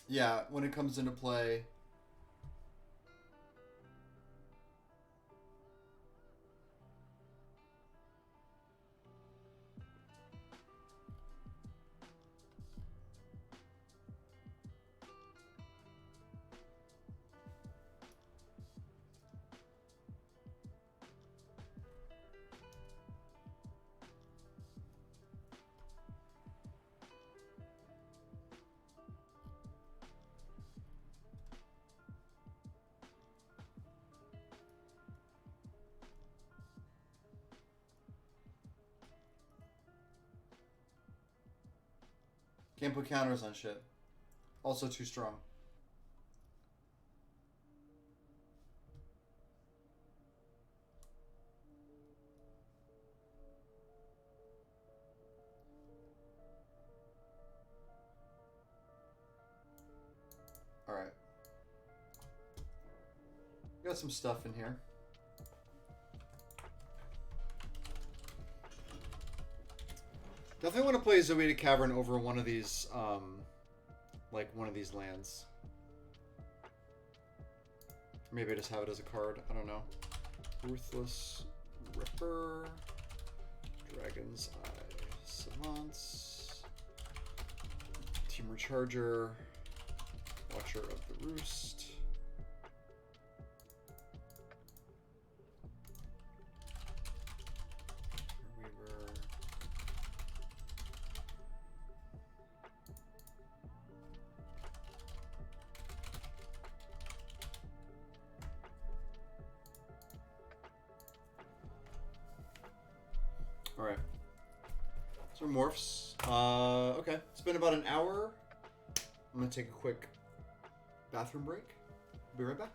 Yeah, when it comes into play. Can't put counters on shit. Also too strong. Alright. Got some stuff in here. Definitely want to play Zoeta Cavern over one of these, like one of these lands. Maybe I just have it as a card. I don't know. Ruthless Ripper, Dragon's Eye, Savants, Temur Charger, Watcher of the Roost. Alright. So morphs. Okay. It's been about an hour. I'm gonna take a quick bathroom break. Be right back.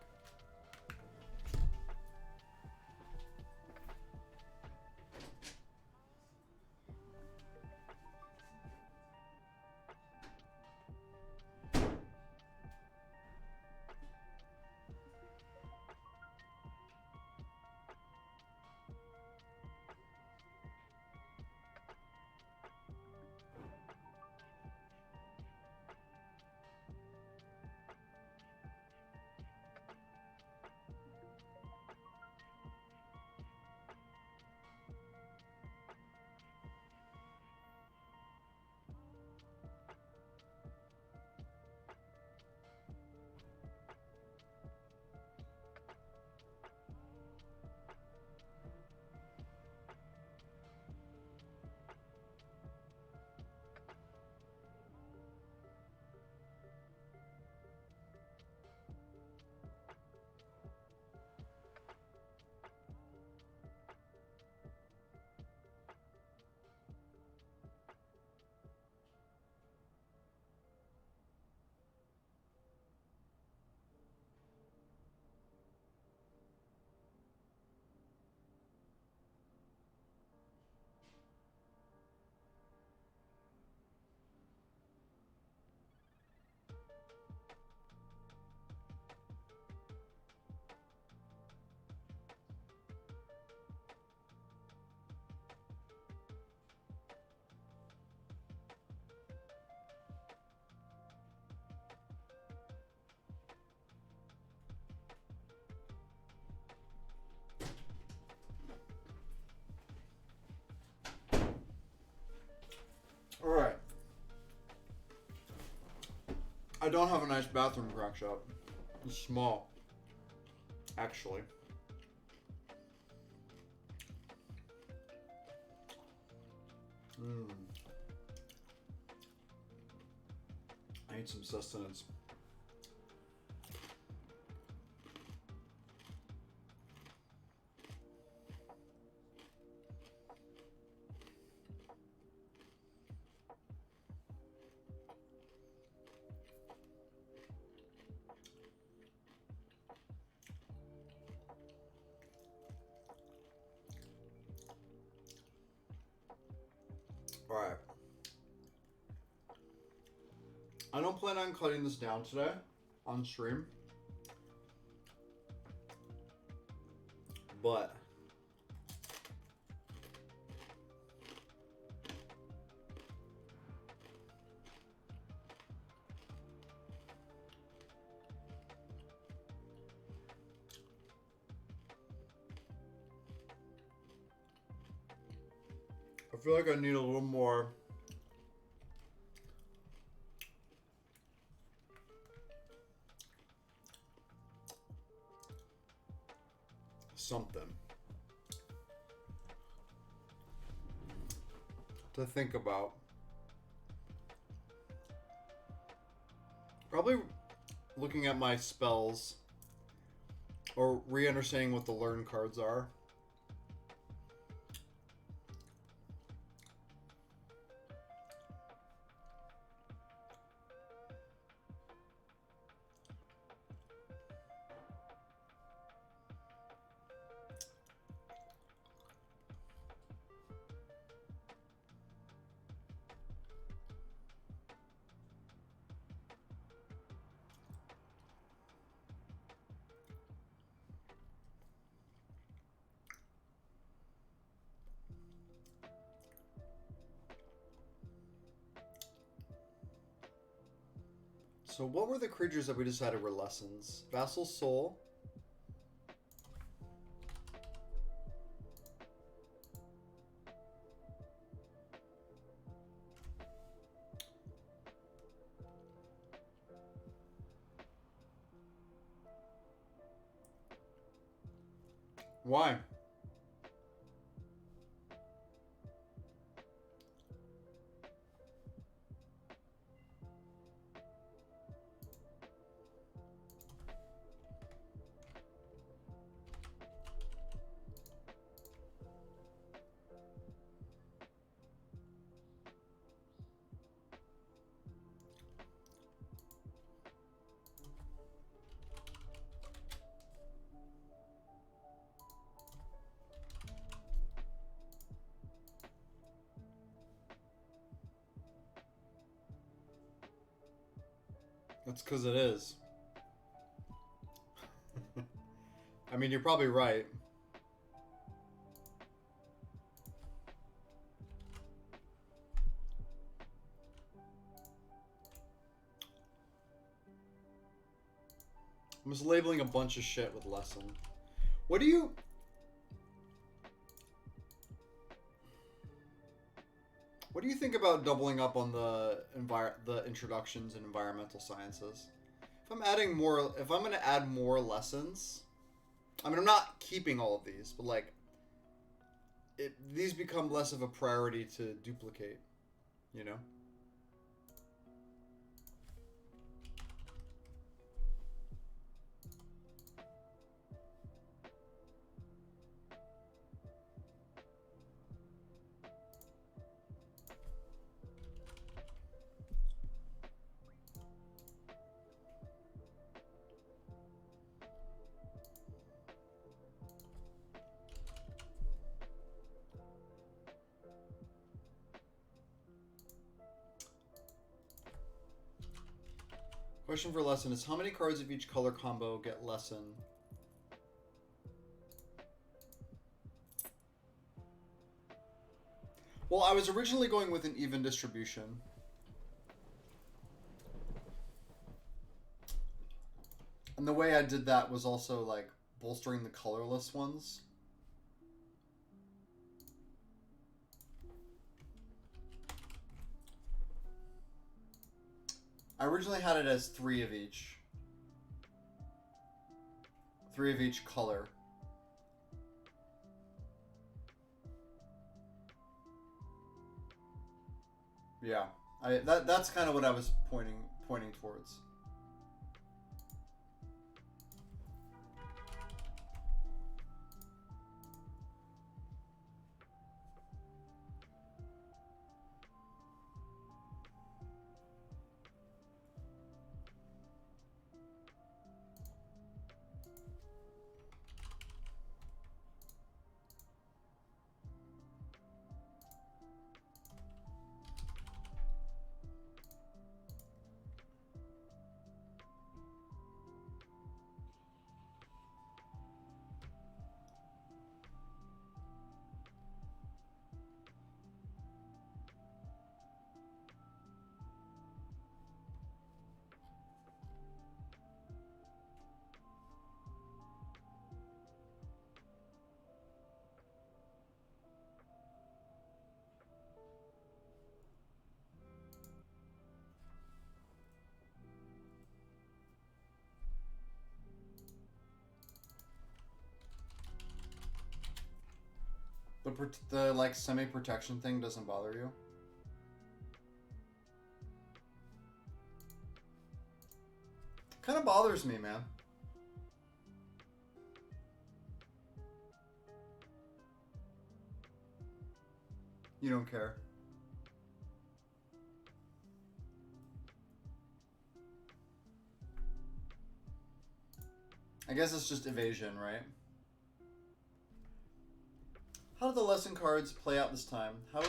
I don't have a nice bathroom crack shot. It's small, actually. I need some sustenance. Alright. I don't plan on cutting this down today on stream. But I feel like I need a little more something to think about. Probably looking at my spells or re-understanding what the learn cards are. So what were the creatures that we decided were lessons? Vassal Soul. Why? That's because it is. I mean, you're probably right. I'm just labeling a bunch of shit with lesson. What do you... What do you think about doubling up on the introductions in environmental sciences? If I'm adding more, if I'm going to add more lessons, I mean, I'm not keeping all of these, but like, these become less of a priority to duplicate, you know? Question for lesson is how many cards of each color combo get lesson? Well, I was originally going with an even distribution. And the way I did that was also like bolstering the colorless ones. I originally had it as 3 of each. 3 of each color. Yeah, that's kind of what I was pointing towards. The like semi-protection thing doesn't bother you? Kind of bothers me, man. You don't care. I guess it's just evasion, right? How did the lesson cards play out this time? How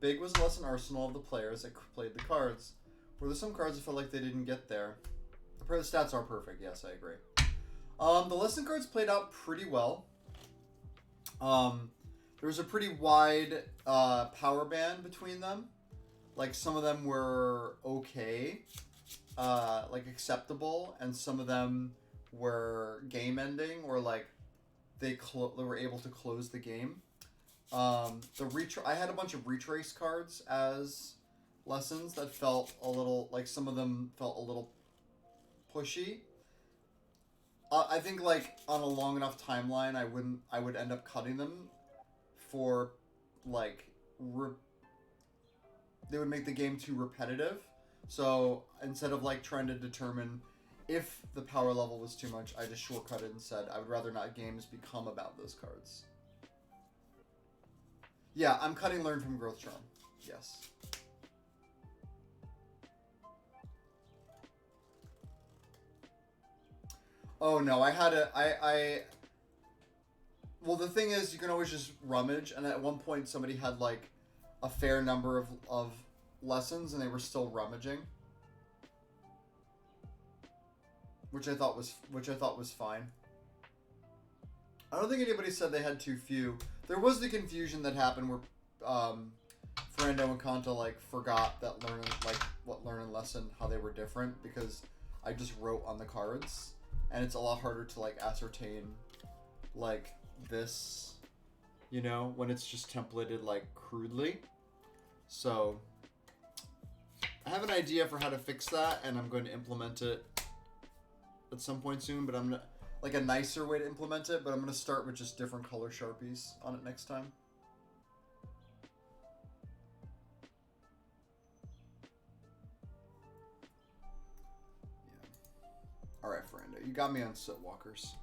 big was the lesson arsenal of the players that played the cards? Were there some cards that felt like they didn't get there? The stats are perfect, yes, I agree. The lesson cards played out pretty well. There was a pretty wide power band between them. Like, some of them were okay, like acceptable, and some of them were game ending, or like they were able to close the game. I had a bunch of retrace cards as lessons that felt a little like, some of them felt a little pushy. I think like on a long enough timeline, I would end up cutting them for like they would make the game too repetitive. So instead of like trying to determine if the power level was too much, I just shortcutted and said I would rather not games become about those cards. Yeah, I'm cutting Learn from Growth Charm. Yes. Oh no, well, the thing is, you can always just rummage, and at one point somebody had like a fair number of lessons and they were still rummaging. Which I thought was fine. I don't think anybody said they had too few. There was the confusion that happened where Ferrando and Kanta like forgot that Learn and Lesson, how they were different, because I just wrote on the cards, and it's a lot harder to like ascertain like this, you know, when it's just templated like crudely. So I have an idea for how to fix that, and I'm going to implement it at some point soon, but I'm not like a nicer way to implement it, but I'm going to start with just different color Sharpies on it next time. Yeah. All right, Ferrando, you got me on Soot Walkers.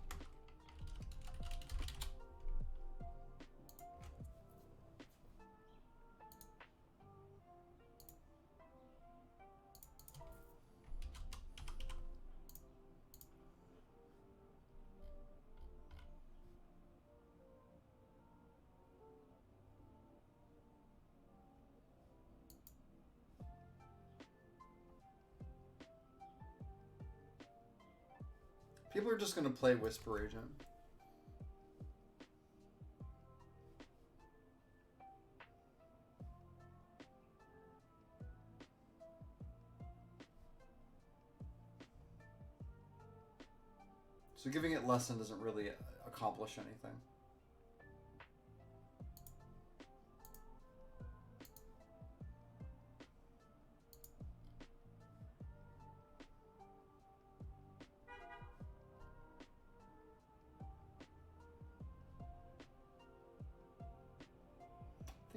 People are just going to play Whisper Agent. So giving it Lesson doesn't really accomplish anything.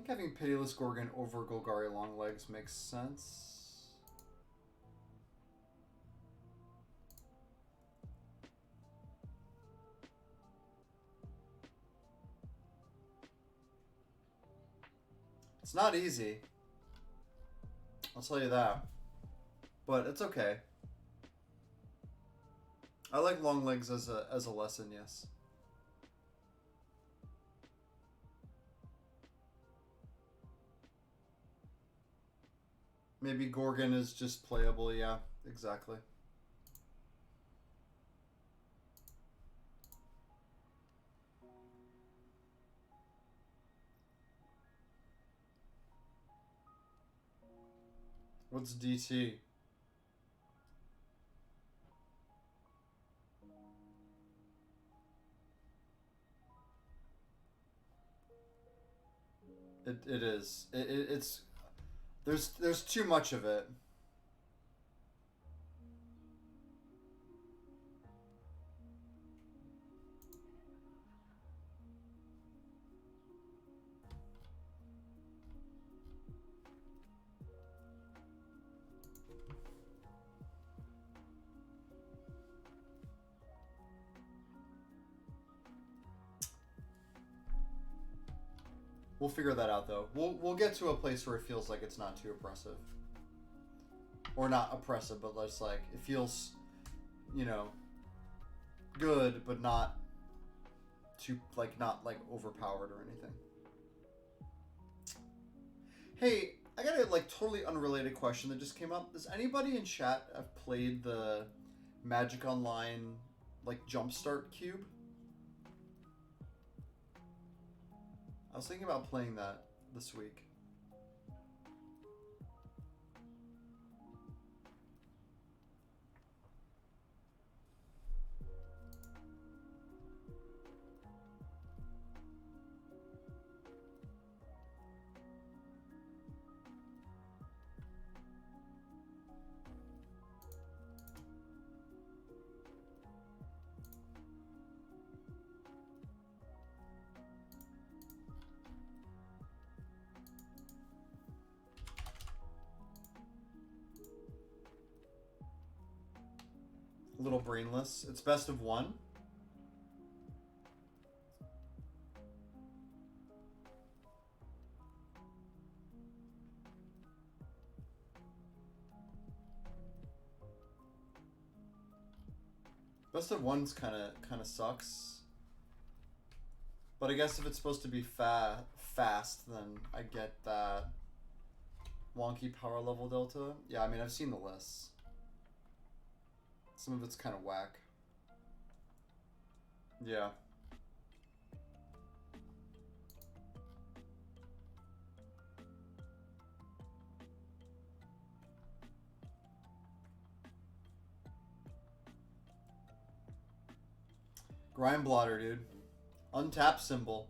think having Pitiless Gorgon over Golgari Longlegs makes sense. It's not easy. I'll tell you that. But it's okay. I like Longlegs as a lesson, yes. Maybe Gorgon is just playable, yeah, exactly. What's DT? It is. It's there's too much of it. We'll figure that out though. We'll get to a place where it feels like it's not too oppressive. Or not oppressive, but just like it feels, you know, good, but not too not overpowered or anything. Hey, I got a totally unrelated question that just came up. Does anybody in chat have played the Magic Online Jumpstart Cube? I was thinking about playing that this week. A little brainless. It's best of one. Best of one's kind of sucks. But I guess if it's supposed to be fast, then I get that wonky power level delta. Yeah, I mean I've seen the lists. Some of it's kind of whack. Yeah. Grind blotter, dude. Untap symbol.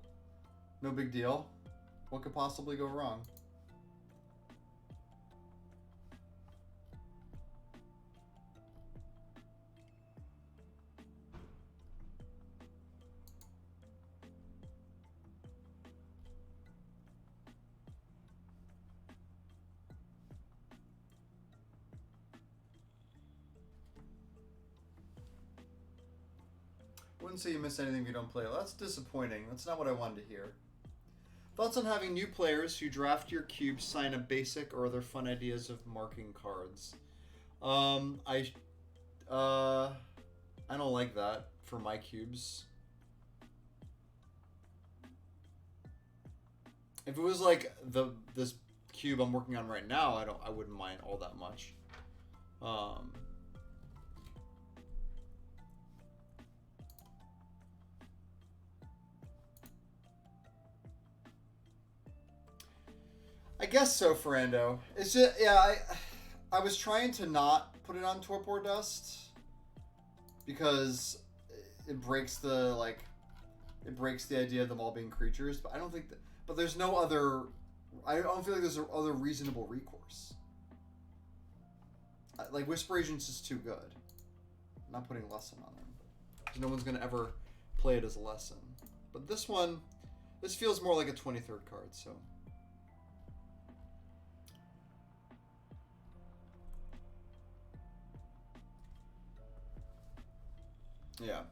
No big deal. What could possibly go wrong? Wouldn't say you miss anything if you don't play. Well, that's disappointing. That's not what I wanted to hear. Thoughts on having new players who draft your cubes sign a basic or other fun ideas of marking cards? I don't like that for my cubes. If it was like this cube I'm working on right now, I wouldn't mind all that much. I guess so, Ferrando. It's just, yeah, I was trying to not put it on torpor dust because it breaks the idea of them all being creatures. But I don't think that. But there's no other. I don't feel like there's other reasonable recourse. Like Whisper Agent's just too good. I'm not putting lesson on them because no one's gonna ever play it as a lesson. But this one, this feels more like a 23rd card, so. Yeah.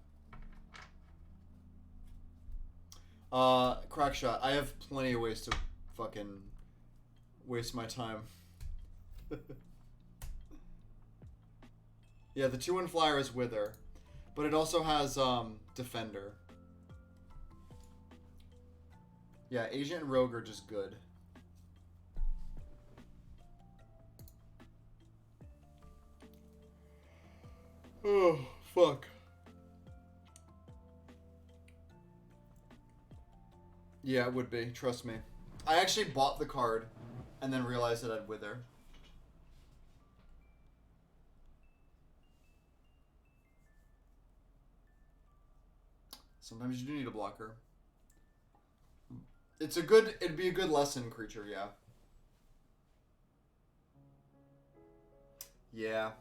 Crack shot. I have plenty of ways to fucking waste my time. Yeah, the 2-1 flyer is Wither, but it also has Defender. Yeah, Agent and Rogue are just good. Oh, fuck. Yeah, it would be. Trust me. I actually bought the card and then realized that I'd Wither. Sometimes you do need a blocker. It'd be a good lesson creature, yeah. Yeah.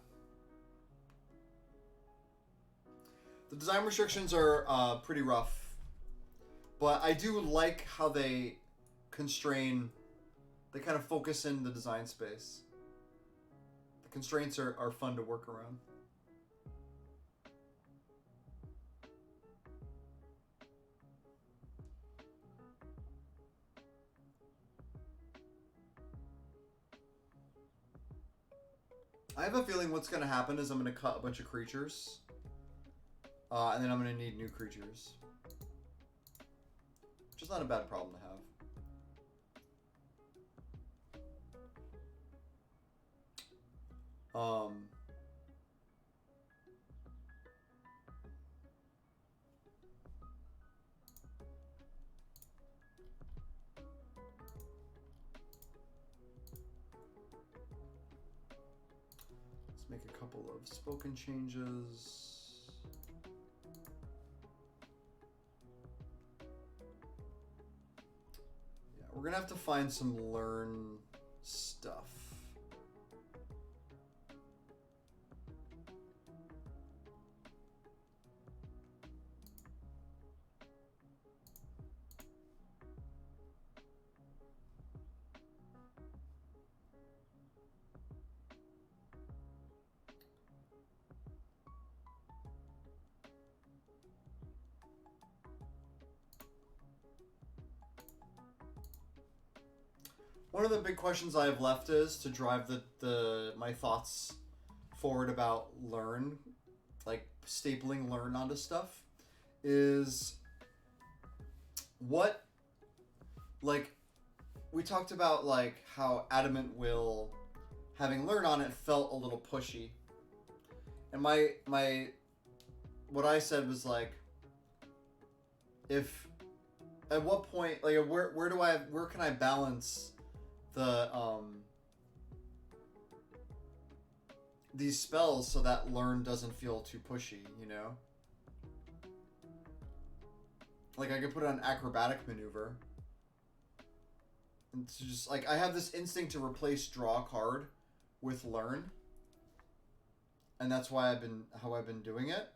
The design restrictions are pretty rough. But I do like how they constrain, they kind of focus in the design space. The constraints are fun to work around. I have a feeling what's going to happen is I'm going to cut a bunch of creatures. And then I'm going to need new creatures. Which is not a bad problem to have. Let's make a couple of spoken changes. We're gonna have to find some learn stuff. One of the big questions I have left is to drive my thoughts forward about learn, like stapling learn onto stuff, is what, like, we talked about like how Adamant Will having learn on it felt a little pushy, and what I said was like, if at what point, like, where can I balance the these spells so that learn doesn't feel too pushy, you know? Like, I could put on acrobatic maneuver. And to just, like, I have this instinct to replace draw a card with learn. And that's why how I've been doing it.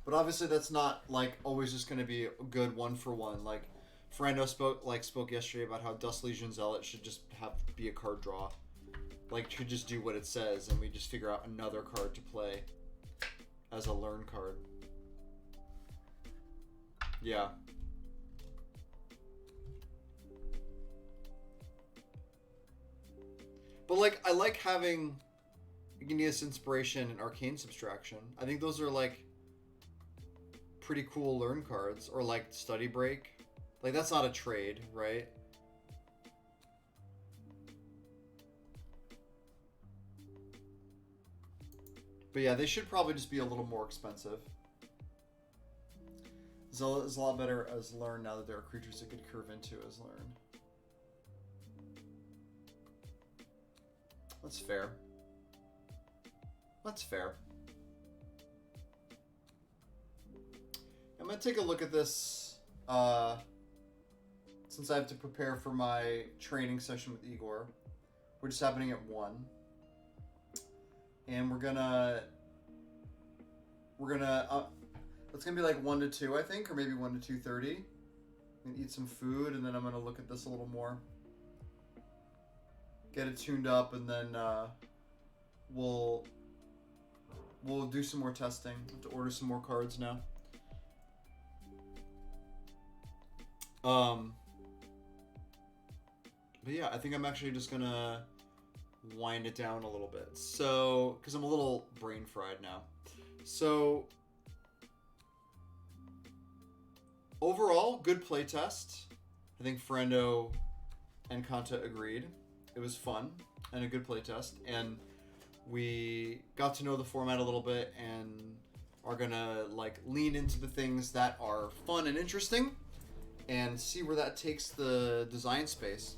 But obviously that's not, like, always just going to be a good one-for-one. Like, Ferrando spoke yesterday about how Dust Legion Zealot should just be a card draw. Like, should just do what it says, and we just figure out another card to play as a learn card. Yeah. But, like, I like having Igneous Inspiration and Arcane Subtraction. I think those are, like, pretty cool learn cards. Or, like, Study Break. Like, that's not a trade, right? But yeah, they should probably just be a little more expensive. Zealot is a lot better as learn now that there are creatures that could curve into as learn. That's fair. That's fair. I'm going to take a look at this since I have to prepare for my training session with Igor, which is happening at 1. And we're gonna it's gonna be like 1 to 2, I think, or maybe 1 to 2:30. And eat some food, and then I'm gonna look at this a little more. get it tuned up, and then we'll do some more testing. I have to order some more cards now. But yeah, I think I'm actually just gonna wind it down a little bit. So, because I'm a little brain fried now. So, overall, good playtest. I think Frendo and Kanta agreed. It was fun and a good playtest. And we got to know the format a little bit and are gonna like lean into the things that are fun and interesting and see where that takes the design space.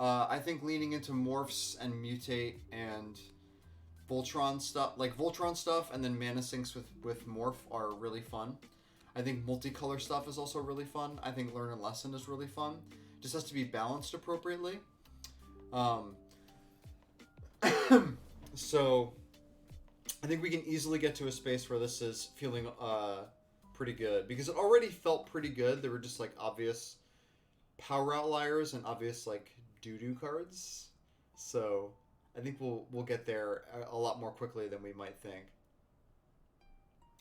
I think leaning into morphs and mutate and Voltron stuff, and then mana syncs with morph are really fun. I think multicolor stuff is also really fun. I think learn a lesson is really fun. Just has to be balanced appropriately. So I think we can easily get to a space where this is feeling pretty good, because it already felt pretty good. There were just like obvious power outliers and obvious like doo-doo cards. So I think we'll get there a lot more quickly than we might think.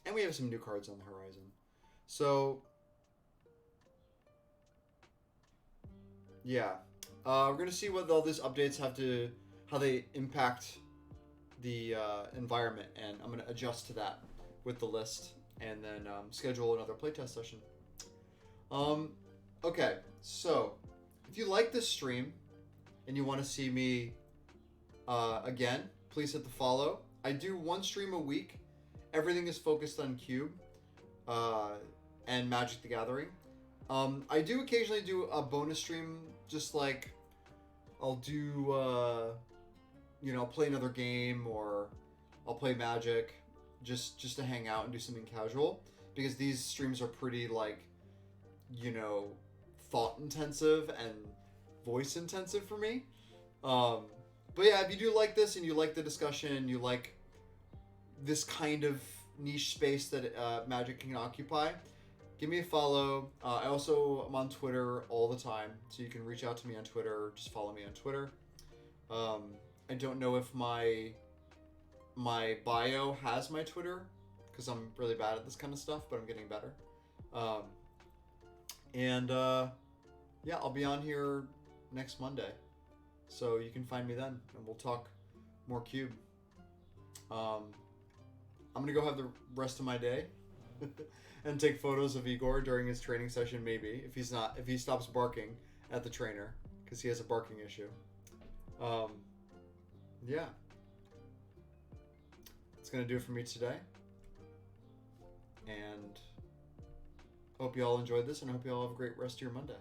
And we have some new cards on the horizon. So yeah, we're gonna see what all these updates how they impact the environment, and I'm gonna adjust to that with the list, and then schedule another playtest session. Okay, so if you like this stream and you want to see me again, please hit the follow. I do one stream a week. Everything is focused on Cube and Magic the Gathering. I do occasionally do a bonus stream, just like I'll do play another game, or I'll play Magic just to hang out and do something casual, because these streams are pretty like thought intensive and voice intensive for me. But yeah, if you do like this and you like the discussion, you like this kind of niche space that Magic can occupy, give me a follow. I also am on Twitter all the time, so you can reach out to me on Twitter, or just follow me on Twitter. I don't know if my bio has my Twitter, because I'm really bad at this kind of stuff, but I'm getting better. Yeah, I'll be on here next Monday, so you can find me then, and we'll talk more Cube. I'm gonna go have the rest of my day and take photos of Igor during his training session, maybe, if he stops barking at the trainer, because he has a barking issue. Yeah. That's gonna do it for me today. And hope you all enjoyed this, and I hope you all have a great rest of your Monday.